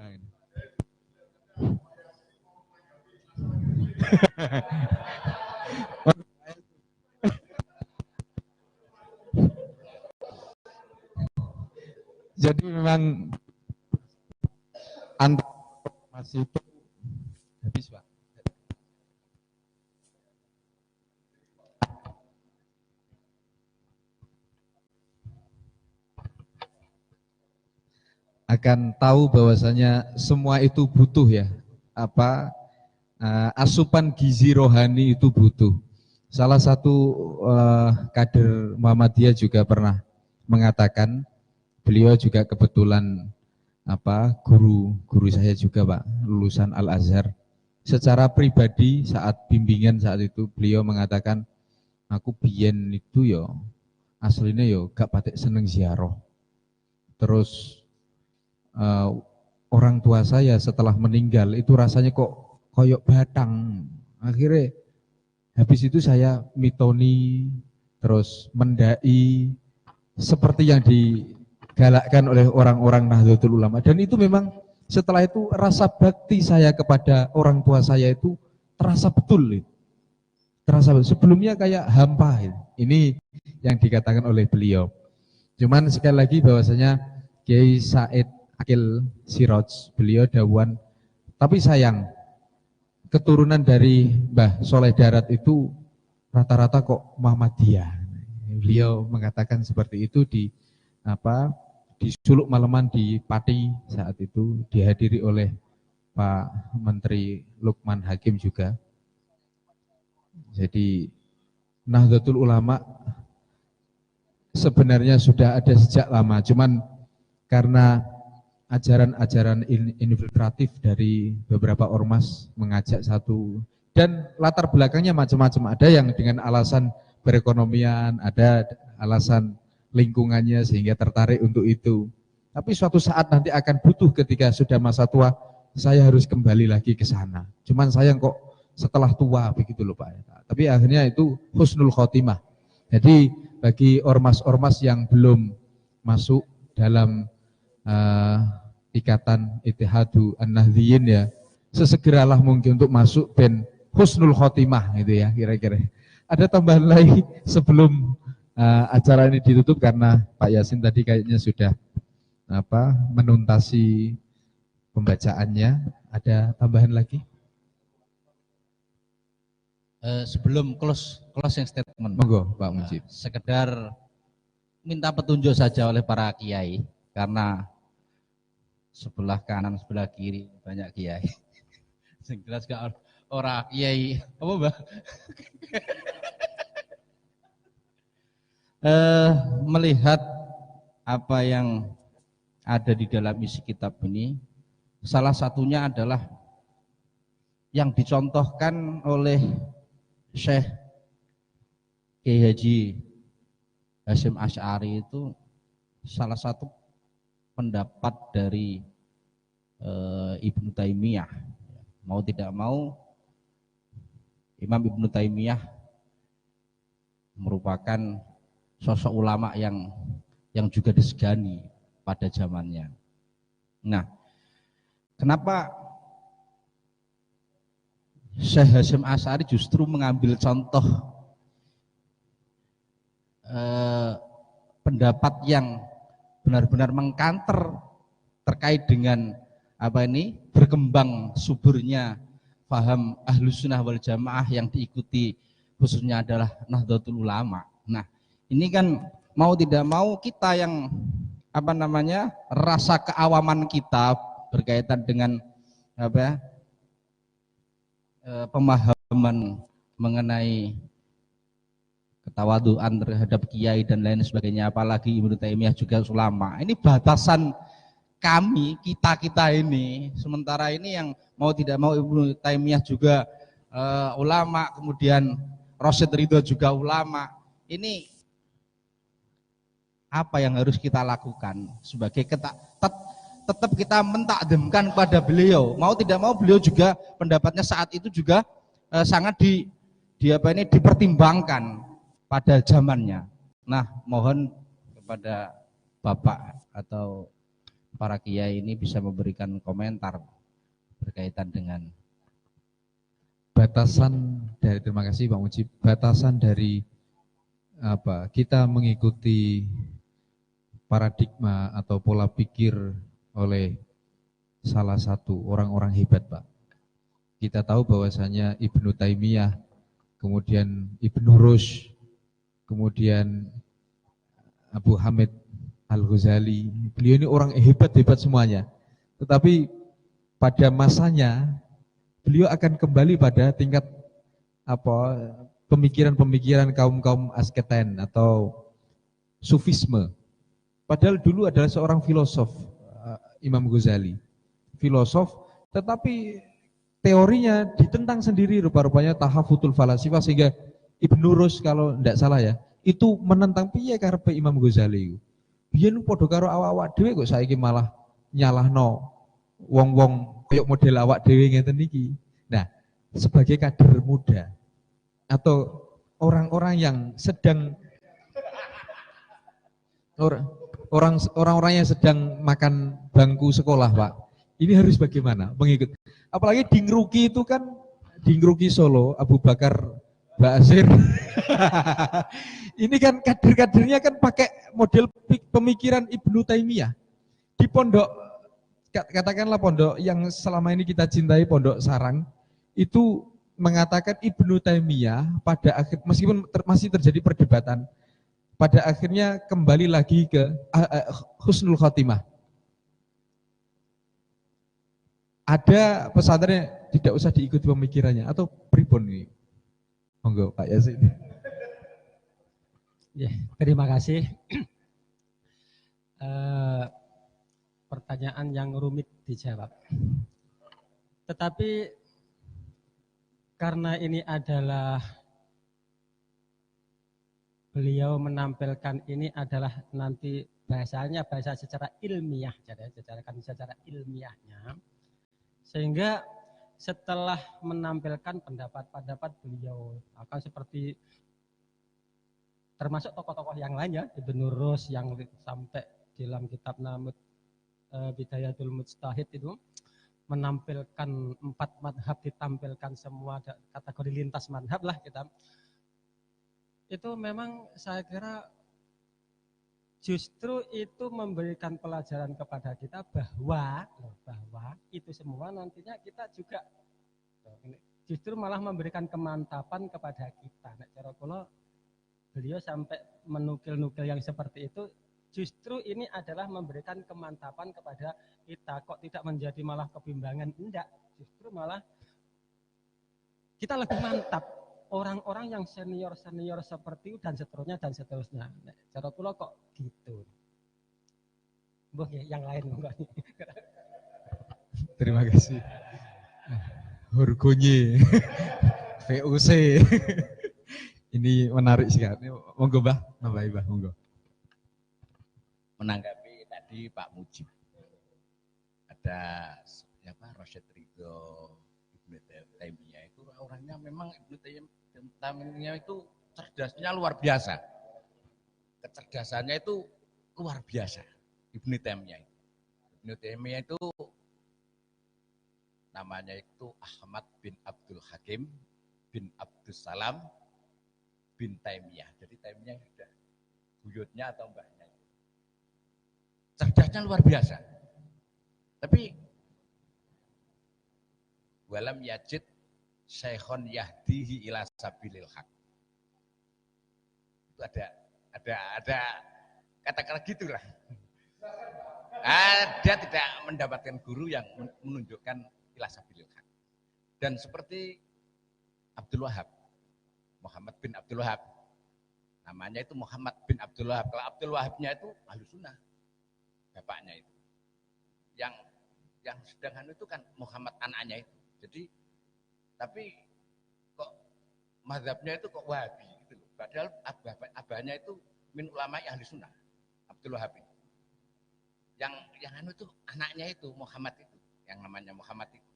Speaker 2: Jadi memang antar masih itu habis Pak. Akan tahu bahwasanya semua itu butuh ya, asupan gizi rohani itu butuh. Salah satu kader Muhammadiyah juga pernah mengatakan, beliau juga kebetulan guru saya juga Pak, lulusan Al-Azhar. Secara pribadi saat bimbingan saat itu beliau mengatakan, aku biyen itu yo aslinya yo gak patek seneng ziarah. Terus orang tua saya setelah meninggal itu rasanya kok koyok batang. Akhirnya habis itu saya mitoni, terus mendai seperti yang digalakkan oleh orang-orang Nahdlatul Ulama. Dan itu memang setelah itu rasa bakti saya kepada orang tua saya itu terasa betul. Terasa betul. Sebelumnya kayak hampa. Ini yang dikatakan oleh beliau. Cuman sekali lagi bahwasanya Kiai Said Akil Siraj, beliau dawuhan, tapi sayang keturunan dari Mbah Soleh Darat itu rata-rata kok Muhammadiyah. Beliau mengatakan seperti itu di Suluk Maleman di Pati saat itu, dihadiri oleh Pak Menteri Lukman Hakim juga. Jadi Nahdlatul Ulama sebenarnya sudah ada sejak lama, cuman karena ajaran-ajaran infiltratif dari beberapa ormas mengajak satu, dan latar belakangnya macam-macam. Ada yang dengan alasan perekonomian, ada alasan lingkungannya sehingga tertarik untuk itu. Tapi suatu saat nanti akan butuh ketika sudah masa tua, saya harus kembali lagi ke sana. Cuman sayang kok setelah tua begitu loh Pak. Tapi akhirnya itu husnul khotimah. Jadi bagi ormas-ormas yang belum masuk dalam ikatan Ittihadu An-Nahdliyin ya, sesegeralah mungkin untuk masuk ben husnul khotimah gitu ya kira-kira. Ada tambahan lagi sebelum acara ini ditutup karena Pak Yasin tadi kayaknya sudah menuntasi pembacaannya. Ada tambahan lagi?
Speaker 6: Sebelum closing statement,
Speaker 2: monggo Pak Mujib.
Speaker 6: Sekedar minta petunjuk saja oleh para kiai, karena sebelah kanan sebelah kiri banyak kiai. Sing jelas gak ora kiai apa Mbak? Melihat apa yang ada di dalam isi kitab ini, salah satunya adalah yang dicontohkan oleh Syekh Kiai Haji Hasyim Asy'ari itu salah satu pendapat dari Ibnu Taimiyah. Mau tidak mau, Imam Ibnu Taimiyah merupakan sosok ulama yang juga disegani pada zamannya. Nah, kenapa Syekh Hasyim Asy'ari justru mengambil contoh pendapat yang benar-benar mengkanter terkait dengan berkembang suburnya paham Ahlus Sunnah wal Jamaah yang diikuti khususnya adalah Nahdlatul Ulama. Nah, ini kan mau tidak mau kita yang rasa keawaman kita berkaitan dengan pemahaman mengenai ketawaduan terhadap kiai dan lain sebagainya, apalagi Ibnu Taimiyah juga ulama. Ini batasan kami, kita ini. Sementara ini yang mau tidak mau Ibnu Taimiyah juga ulama, kemudian Rasyid Ridho juga ulama. Ini apa yang harus kita lakukan sebagai tetap kita mentakdimkan kepada beliau. Mau tidak mau beliau juga pendapatnya saat itu juga sangat dipertimbangkan pada zamannya. Nah, mohon kepada Bapak atau para kiai ini bisa memberikan komentar berkaitan dengan
Speaker 2: batasan dari, terima kasih Pak Mujib, batasan dari apa kita mengikuti paradigma atau pola pikir oleh salah satu orang-orang hebat, Pak. Kita tahu bahwasanya Ibnu Taimiyah, kemudian Ibnu Rushd, kemudian Abu Hamid Al-Ghazali, beliau ini orang hebat-hebat semuanya. Tetapi pada masanya beliau akan kembali pada tingkat pemikiran-pemikiran kaum-kaum asketen atau sufisme. Padahal dulu adalah seorang filosof, Imam Ghazali, filosof, tetapi teorinya ditentang sendiri rupa-rupanya tahafutul falasifah, sehingga Ibnu Rushd kalau tidak salah ya, itu menentang piye karepe Imam Ghazali. Biyen padha karo awak-awak dhewe kok saiki malah nyalahno wong-wong koyok model awak dhewe ngeten iki. Nah, sebagai kader muda atau orang-orang yang sedang orang-orang yang sedang makan bangku sekolah, Pak. Ini harus bagaimana mengikut. Apalagi di Ngruki itu kan, di Ngruki Solo, Abu Bakar Ba'asyir. Ini kan kader-kadernya kan pakai model pemikiran Ibnu Taimiyah. Di pondok, katakanlah pondok yang selama ini kita cintai, Pondok Sarang, itu mengatakan Ibnu Taimiyah pada akhir, meskipun masih terjadi perdebatan, pada akhirnya kembali lagi ke husnul khotimah. Ada pesantren tidak usah diikuti pemikirannya atau pribon ini. Monggo Pak Yasin.
Speaker 1: Ya, terima kasih. Pertanyaan yang rumit dijawab. Tetapi karena ini adalah beliau menampilkan ini adalah nanti bahasanya bahasa secara ilmiah, jadi secara ilmiahnya, sehingga setelah menampilkan pendapat-pendapat beliau akan seperti termasuk tokoh-tokoh yang lainnya, Ibnu Rushd yang sampai dalam kitab Namut Bidayatul Mujtahid itu menampilkan 4 madhab, ditampilkan semua kategori lintas madhab lah kita. Itu memang saya kira justru itu memberikan pelajaran kepada kita bahwa itu semua nantinya kita juga justru malah memberikan kemantapan kepada kita. Nek cara kula beliau sampai menukil-nukil yang seperti itu, justru ini adalah memberikan kemantapan kepada kita, kok tidak menjadi malah kebimbangan, enggak, justru malah kita lebih mantap. Orang-orang yang senior-senior seperti itu dan seterusnya. Nah, cara kula kok gitu. Mbah yang lain enggak.
Speaker 2: Terima kasih. Hurgonye. VOC. Ini menarik sekali. Monggo Mbah, Mbah, monggo.
Speaker 5: Menanggapi tadi Pak Mujib. Ada siapa? Rasyid Ridho, Ibnu Taimiyah itu orangnya memang Ibnu Taimiyah itu cerdasnya luar biasa. Kecerdasannya itu luar biasa. Ibnu Taimiyah. Ibnu Taimiyah itu namanya itu Ahmad bin Abdul Hakim bin Abdus Salam bin Taimiyah. Jadi Taimiyah sudah buyutnya atau mbahnya. Cerdasnya luar biasa. Tapi walam yajid syekhon yahdihi ila sabilil haq. Itu ada kata-kata gitulah. Dia tidak mendapatkan guru yang menunjukkan ila sabilil haq. Dan seperti Abdul Wahab, Muhammad bin Abdul Wahab, Namanya itu Muhammad bin Abdul Wahab. Kalau Abdul Wahabnya itu Ahlussunnah, bapaknya itu. Yang sedangkan itu kan Muhammad anaknya itu. Jadi tapi kok mazhabnya itu kok Wahabi gitu loh. Padahal abahnya itu min ulama Ahlussunnah, Abdul Wahab itu. Yang anu itu anaknya itu Muhammad itu, yang namanya Muhammad itu.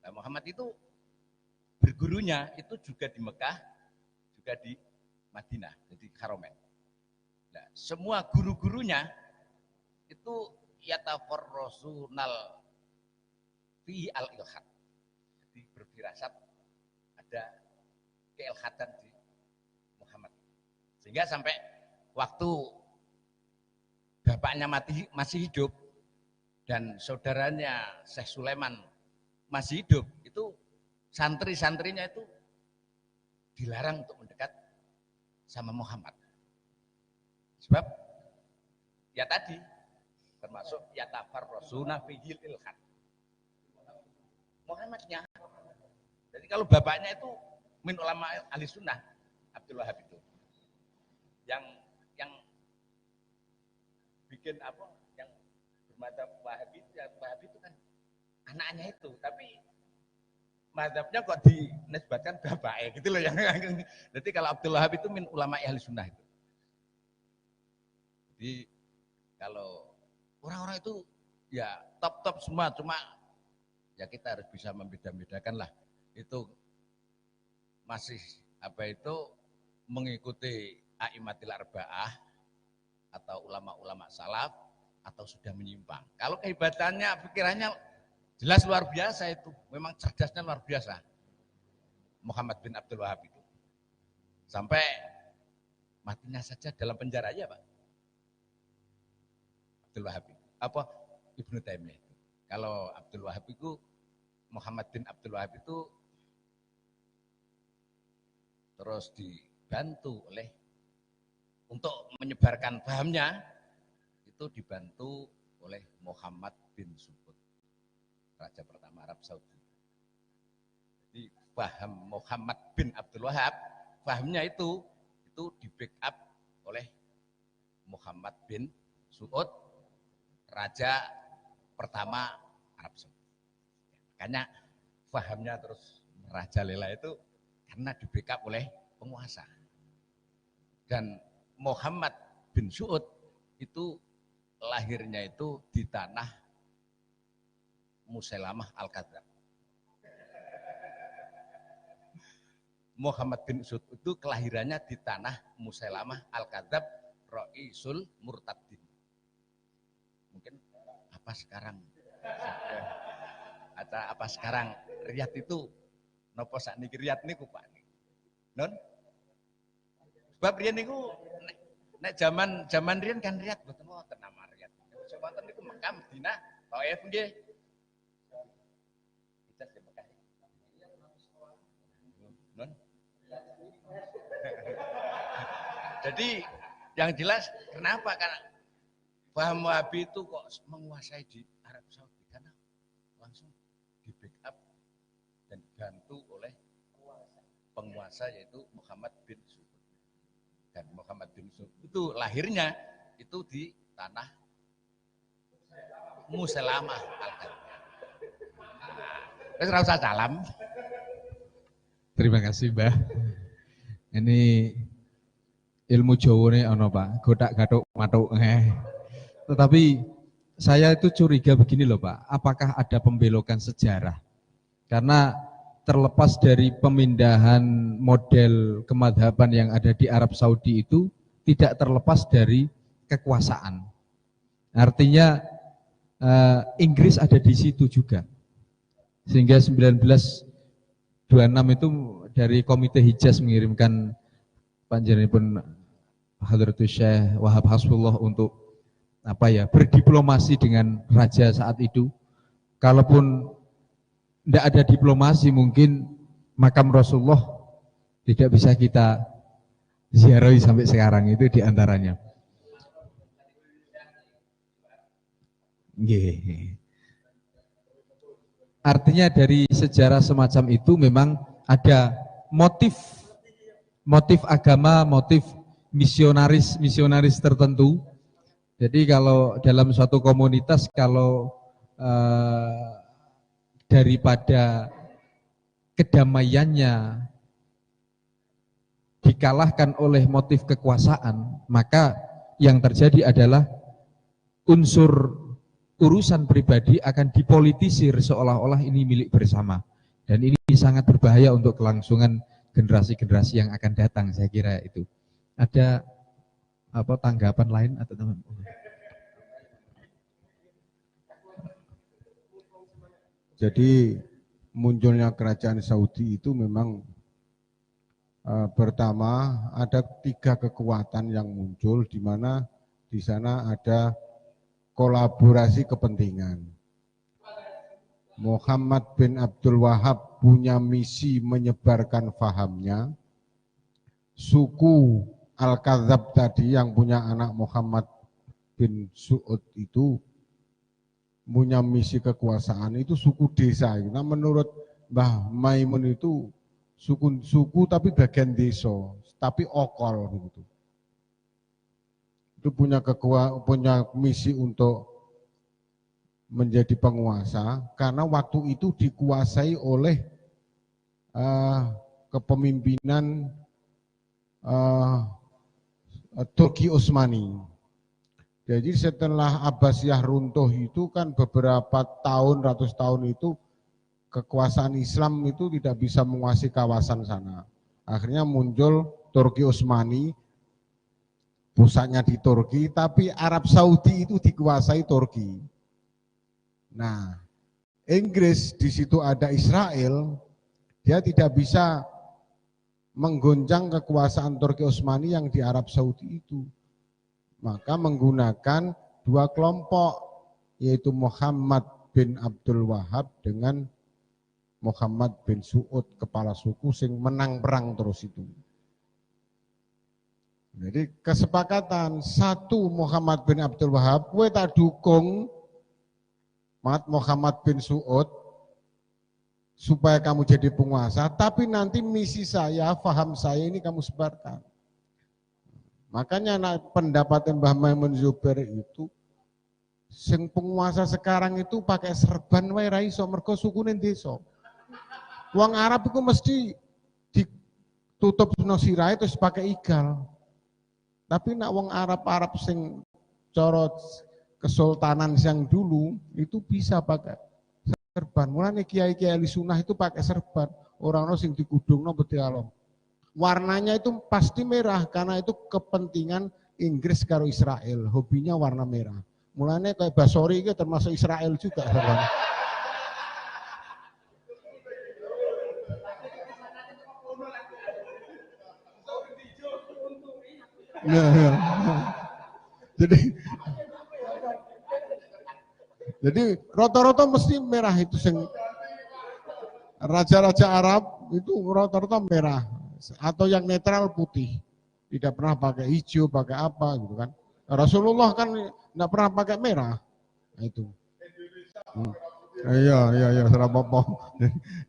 Speaker 5: Nah, Muhammad itu bergurunya itu juga di Mekah, juga di Madinah, jadi Haromen. Nah, semua guru-gurunya itu yatafarrasunal fi al-ilhad. Jadi berfirasat ada keilhatan di Muhammad. Sehingga sampai waktu bapaknya masih hidup dan saudaranya Syekh Sulaiman masih hidup, itu santri-santrinya itu dilarang untuk mendekat sama Muhammad. Sebab ya tadi termasuk yatafarrasuna fihil ilhad. Muhammadnya. Jadi kalau bapaknya itu min ulama Ahlussunnah, Abdul Wahab itu. Yang bikin apa? Yang bermadzhab Wahabi itu kan anaknya itu, tapi mazhabnya kok dinisbatkan bapaknya gitu loh yang. Jadi kalau Abdul Wahab itu min ulama Ahlussunnah itu. Jadi kalau orang-orang itu ya top semua, cuma ya kita harus bisa membeda-bedakan lah. Itu masih mengikuti a'immatil arba'ah atau ulama-ulama salaf atau sudah menyimpang. Kalau kehebatannya, pikirannya jelas luar biasa itu. Memang cerdasnya luar biasa. Muhammad bin Abdul Wahab itu. Sampai matinya saja dalam penjara ya Pak. Abdul Wahab itu. Apa? Ibnu Taimiyah itu. Kalau Abdul Wahab itu, Muhammad bin Abdul Wahab itu terus dibantu oleh untuk menyebarkan pahamnya itu dibantu oleh Muhammad bin Su'ud, raja pertama Arab Saudi. Jadi paham Muhammad bin Abdul Wahab, pahamnya itu di backup oleh Muhammad bin Su'ud, raja pertama Arab Saudi. Makanya pahamnya terus merajalela itu karena di backup oleh penguasa. Dan Muhammad bin Su'ud itu lahirnya itu di tanah Musailamah Al-Kadzdzab. Muhammad bin Su'ud itu kelahirannya di tanah Musailamah Al-Kadzdzab, Ra'isul Murtaddin. Mungkin apa sekarang Riyadh itu nopo sakniki Riyadh niku Pak. Non? Sebab riyen niku nek zaman riyen kan Riyadh mboten wonten nama Riyadh. Nek wonten niku Mekah, Madinah, Thaif nggih. Kita di Mekah. Non? Jadi yang jelas kenapa? Karena paham Wahabi itu kok menguasai di Arab Saudi karena langsung di backup dan dibantu oleh penguasa yaitu Muhammad bin Su'ud. Dan Muhammad bin Su'ud itu lahirnya itu di tanah Musailamah Al-Kadzdzab. Wis ora usah salam.
Speaker 2: Terima kasih, Mbah. Ini ilmu Jawane ana, Pak. Godak-gathuk matuk. Tetapi saya itu curiga begini loh, Pak. Apakah ada pembelokan sejarah? Karena terlepas dari pemindahan model kemadhaban yang ada di Arab Saudi itu tidak terlepas dari kekuasaan. Artinya Inggris ada di situ juga. Sehingga 1926 itu dari Komite Hijaz mengirimkan panjenenganipun Hadratus Syekh Wahab Hasbullah untuk berdiplomasi dengan raja saat itu. Kalaupun tidak ada diplomasi, mungkin makam Rasulullah tidak bisa kita ziarahi sampai sekarang, itu diantaranya. Artinya dari sejarah semacam itu memang ada motif agama, motif misionaris tertentu. Jadi kalau dalam suatu komunitas, kalau daripada kedamaiannya dikalahkan oleh motif kekuasaan, maka yang terjadi adalah unsur urusan pribadi akan dipolitisir seolah-olah ini milik bersama. Dan ini sangat berbahaya untuk kelangsungan generasi-generasi yang akan datang, saya kira itu. Ada apa tanggapan lain atau teman-teman?
Speaker 3: Jadi munculnya kerajaan Saudi itu memang pertama ada 3 kekuatan yang muncul, di mana di sana ada kolaborasi kepentingan. Muhammad bin Abdul Wahab punya misi menyebarkan fahamnya. Suku Al-Kadzab tadi yang punya anak Muhammad bin Su'ud itu punya misi kekuasaan, itu suku desa. Nah, menurut Mbah Maimun itu suku tapi bagian desa, tapi okol begitu. Itu punya misi untuk menjadi penguasa, karena waktu itu dikuasai oleh kepemimpinan Turki Utsmani. Jadi setelah Abbasiyah runtuh itu kan beberapa tahun, ratus tahun itu kekuasaan Islam itu tidak bisa menguasai kawasan sana. Akhirnya muncul Turki Utsmani, pusatnya di Turki, tapi Arab Saudi itu dikuasai Turki. Nah, Inggris di situ ada Israel, dia tidak bisa menggoncang kekuasaan Turki Utsmani yang di Arab Saudi itu. Maka menggunakan 2 kelompok, yaitu Muhammad bin Abdul Wahab dengan Muhammad bin Su'ud, kepala suku sing menang perang terus itu. Jadi kesepakatan satu Muhammad bin Abdul Wahab, kowe tak dukung Muhammad bin Su'ud supaya kamu jadi penguasa, tapi nanti misi saya, faham saya ini kamu sebarkan. Makanya pendapat Mbah Maimun Zubair itu, sing penguasa sekarang itu pakai serban wae ra iso mergo sukune desa. Wong Arab itu mesti ditutup no sirahe terus pakai igal. Tapi nak wong Arab sing cara kesultanan yang dulu itu bisa pakai serban. Mulane kiai-kiai ahli sunnah itu pakai serban. Orang-orang sing dikudungno betialom. Warnanya itu pasti merah karena itu kepentingan Inggris karo Israel, hobinya warna merah. Mulanya kayak Basori itu termasuk Israel juga. Nah, jadi rata-rata mesti merah itu raja-raja Arab itu rata-rata merah. Atau yang netral putih, tidak pernah pakai hijau, pakai apa gitu kan. Rasulullah kan tidak pernah pakai merah, nah, itu. Iya, serapapa.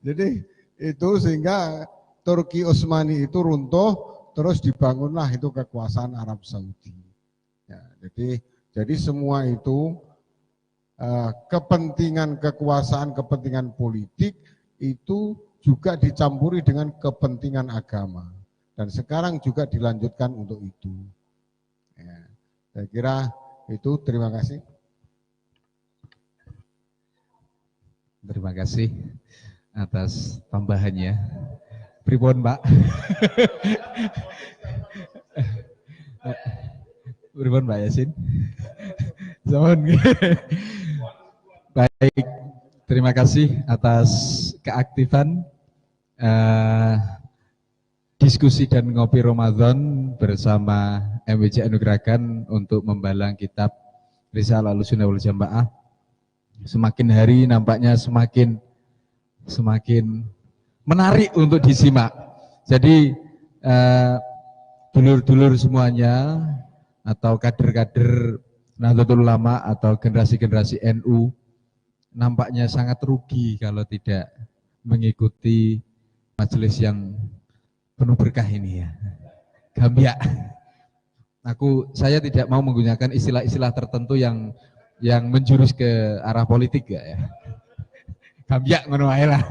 Speaker 3: Jadi itu sehingga Turki Utsmani itu runtuh, terus dibangunlah itu kekuasaan Arab Saudi. Ya, jadi semua itu kepentingan kekuasaan, kepentingan politik itu juga dicampuri dengan kepentingan agama. Dan sekarang juga dilanjutkan untuk itu. Ya, saya kira itu, terima kasih.
Speaker 2: Terima kasih atas tambahannya. Pripun, Pak? Pripun, Pak Yasin? Baik, terima kasih atas keaktifan diskusi dan ngopi Ramadan bersama MWJ Anugerahkan untuk membalang kitab Risalah Ahlussunnah wal Jamaah. Semakin hari nampaknya semakin menarik untuk disimak. Jadi dulur-dulur semuanya atau kader-kader Nahdlatul Ulama atau generasi-generasi NU nampaknya sangat rugi kalau tidak mengikuti majelis yang penuh berkah ini ya. Gambia. Saya tidak mau menggunakan istilah-istilah tertentu yang menjurus ke arah politik ya. Gambyak ngono wae lah.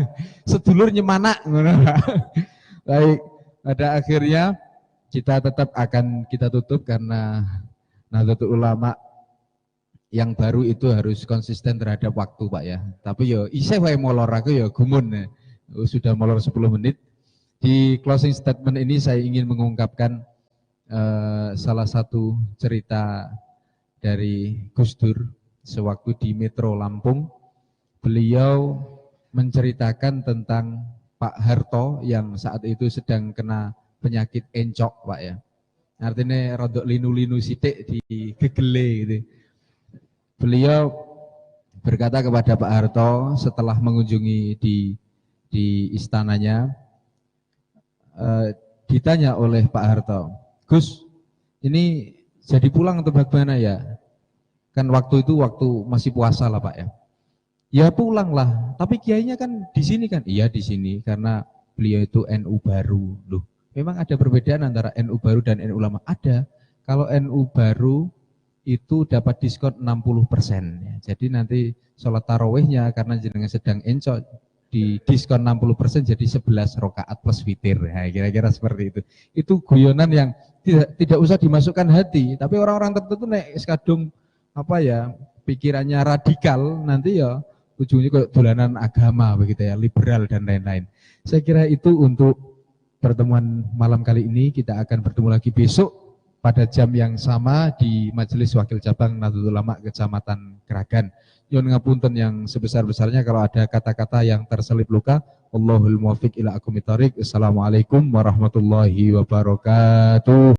Speaker 2: Sedulur nyemanak ngono. Baik, pada akhirnya kita tetap akan kita tutup karena Nahdlatul Ulama yang baru itu harus konsisten terhadap waktu Pak ya. Tapi yo isih wae molor aku yo gumun ya. Sudah molor 10 menit. Di closing statement ini saya ingin mengungkapkan salah satu cerita dari Gus Dur sewaktu di Metro Lampung. Beliau menceritakan tentang Pak Harto yang saat itu sedang kena penyakit encok Pak ya. Artinya rodok linu-linu sitik di gegele gitu. Beliau berkata kepada Pak Harto setelah mengunjungi di istananya, ditanya oleh Pak Harto, Gus, ini jadi pulang atau bagaimana ya? Kan waktu itu waktu masih puasa lah Pak ya. Ya pulang lah, tapi kiainya kan di sini kan? Iya di sini karena beliau itu NU baru. Loh, memang ada perbedaan antara NU baru dan NU lama? Ada. Kalau NU baru itu dapat diskon 60%. Ya. Jadi nanti sholat tarawihnya karena jenengan sedang encok di diskon 60% jadi 11 rakaat plus witir. Ya, kira-kira seperti itu. Itu guyonan yang tidak usah dimasukkan hati, tapi orang-orang tertentu nek kadung apa ya, pikirannya radikal nanti ya ujungnya kayak dolanan agama begitu ya, liberal dan lain-lain. Saya kira itu untuk pertemuan malam kali ini. Kita akan bertemu lagi besok pada jam yang sama di Majelis Wakil Cabang Nahdlatul Ulama Kecamatan Kragan. Nyuwun ngapunten yang sebesar-besarnya kalau ada kata-kata yang terselip luka. Wallahul muwaffiq ila aqwamit thoriq. Assalamualaikum warahmatullahi wabarakatuh.